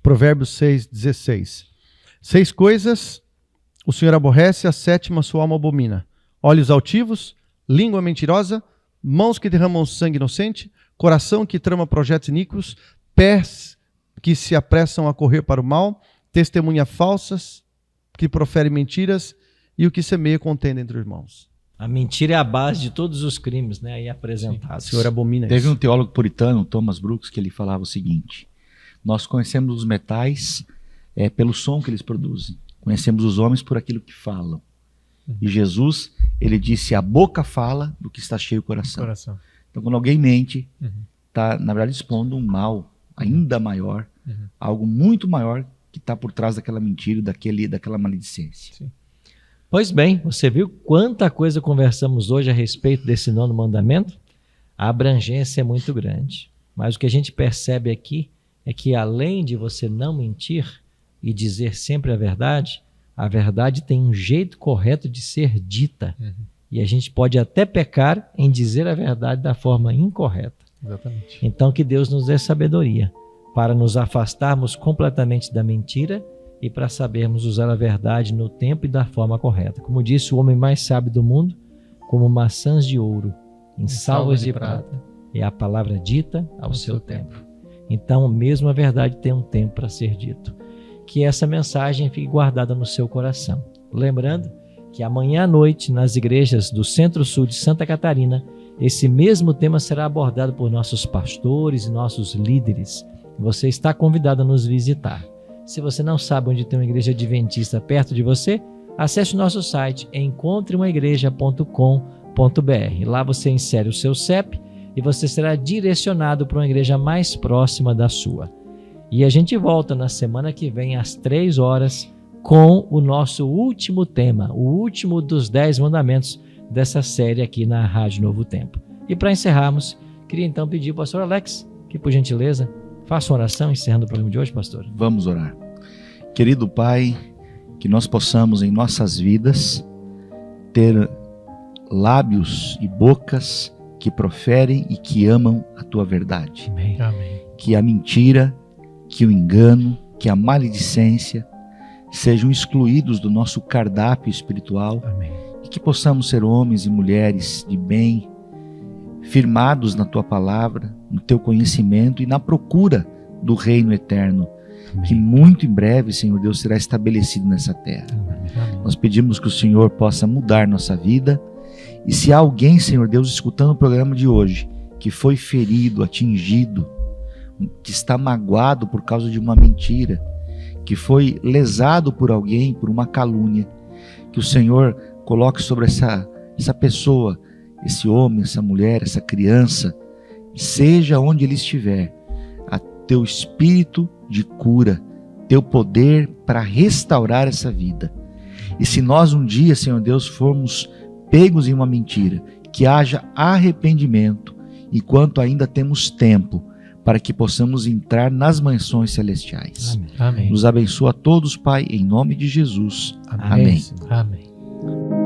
Provérbios 6,16. 6 coisas o Senhor aborrece, a 7ª sua alma abomina. Olhos altivos, língua mentirosa, mãos que derramam sangue inocente, coração que trama projetos iníquos, pés que se apressam a correr para o mal, testemunhas falsas que proferem mentiras e o que semeia contenda entre os irmãos. A mentira é a base de todos os crimes, né? Aí apresentados. O Senhor abomina Teve isso. um teólogo puritano, Thomas Brooks, que ele falava o seguinte: nós conhecemos os metais pelo som que eles produzem, conhecemos os homens por aquilo que falam. E Jesus, ele disse, a boca fala do que está cheio o coração. Então, quando alguém mente, está, na verdade, expondo um mal ainda maior, algo muito maior que está por trás daquela mentira, daquela maledicência. Sim. Pois bem, você viu quanta coisa conversamos hoje a respeito desse 9º mandamento? A abrangência é muito grande. Mas o que a gente percebe aqui é que, além de você não mentir e dizer sempre a verdade tem um jeito correto de ser dita. E a gente pode até pecar em dizer a verdade da forma incorreta. Exatamente. Então, que Deus nos dê sabedoria para nos afastarmos completamente da mentira e para sabermos usar a verdade no tempo e da forma correta. Como disse o homem mais sábio do mundo, como maçãs de ouro em salvas de prata, é a palavra dita ao seu tempo. Então, mesmo a verdade tem um tempo para ser dito. Que essa mensagem fique guardada no seu coração. Lembrando que amanhã à noite, nas igrejas do Centro-Sul de Santa Catarina, esse mesmo tema será abordado por nossos pastores e nossos líderes. Você está convidado a nos visitar. Se você não sabe onde tem uma igreja adventista perto de você, acesse o nosso site encontreumaigreja.com.br. Lá você insere o seu CEP e você será direcionado para uma igreja mais próxima da sua. E a gente volta na semana que vem às 3 horas com o nosso último tema, o último dos 10 mandamentos dessa série aqui na Rádio Novo Tempo. E para encerrarmos, queria então pedir ao pastor Alex que, por gentileza, faça uma oração encerrando o programa de hoje, pastor. Vamos orar. Querido Pai, que nós possamos em nossas vidas ter lábios e bocas que proferem e que amam a Tua verdade. Amém. Amém. Que a mentira, que o engano, que a maledicência sejam excluídos do nosso cardápio espiritual. Amém. E que possamos ser homens e mulheres de bem, firmados na Tua palavra, no Teu conhecimento e na procura do reino eterno, que muito em breve, Senhor Deus, será estabelecido nessa terra. Amém. Nós pedimos que o Senhor possa mudar nossa vida, e se há alguém, Senhor Deus, escutando o programa de hoje, que foi ferido, atingido, que está magoado por causa de uma mentira, que foi lesado por alguém, por uma calúnia, que o Senhor coloque sobre essa pessoa, esse homem, essa mulher, essa criança, seja onde ele estiver, a Teu espírito de cura, Teu poder para restaurar essa vida. E se nós um dia, Senhor Deus, formos pegos em uma mentira, que haja arrependimento, enquanto ainda temos tempo, para que possamos entrar nas mansões celestiais. Amém. Nos abençoa a todos, Pai, em nome de Jesus. Amém. Amém. Amém.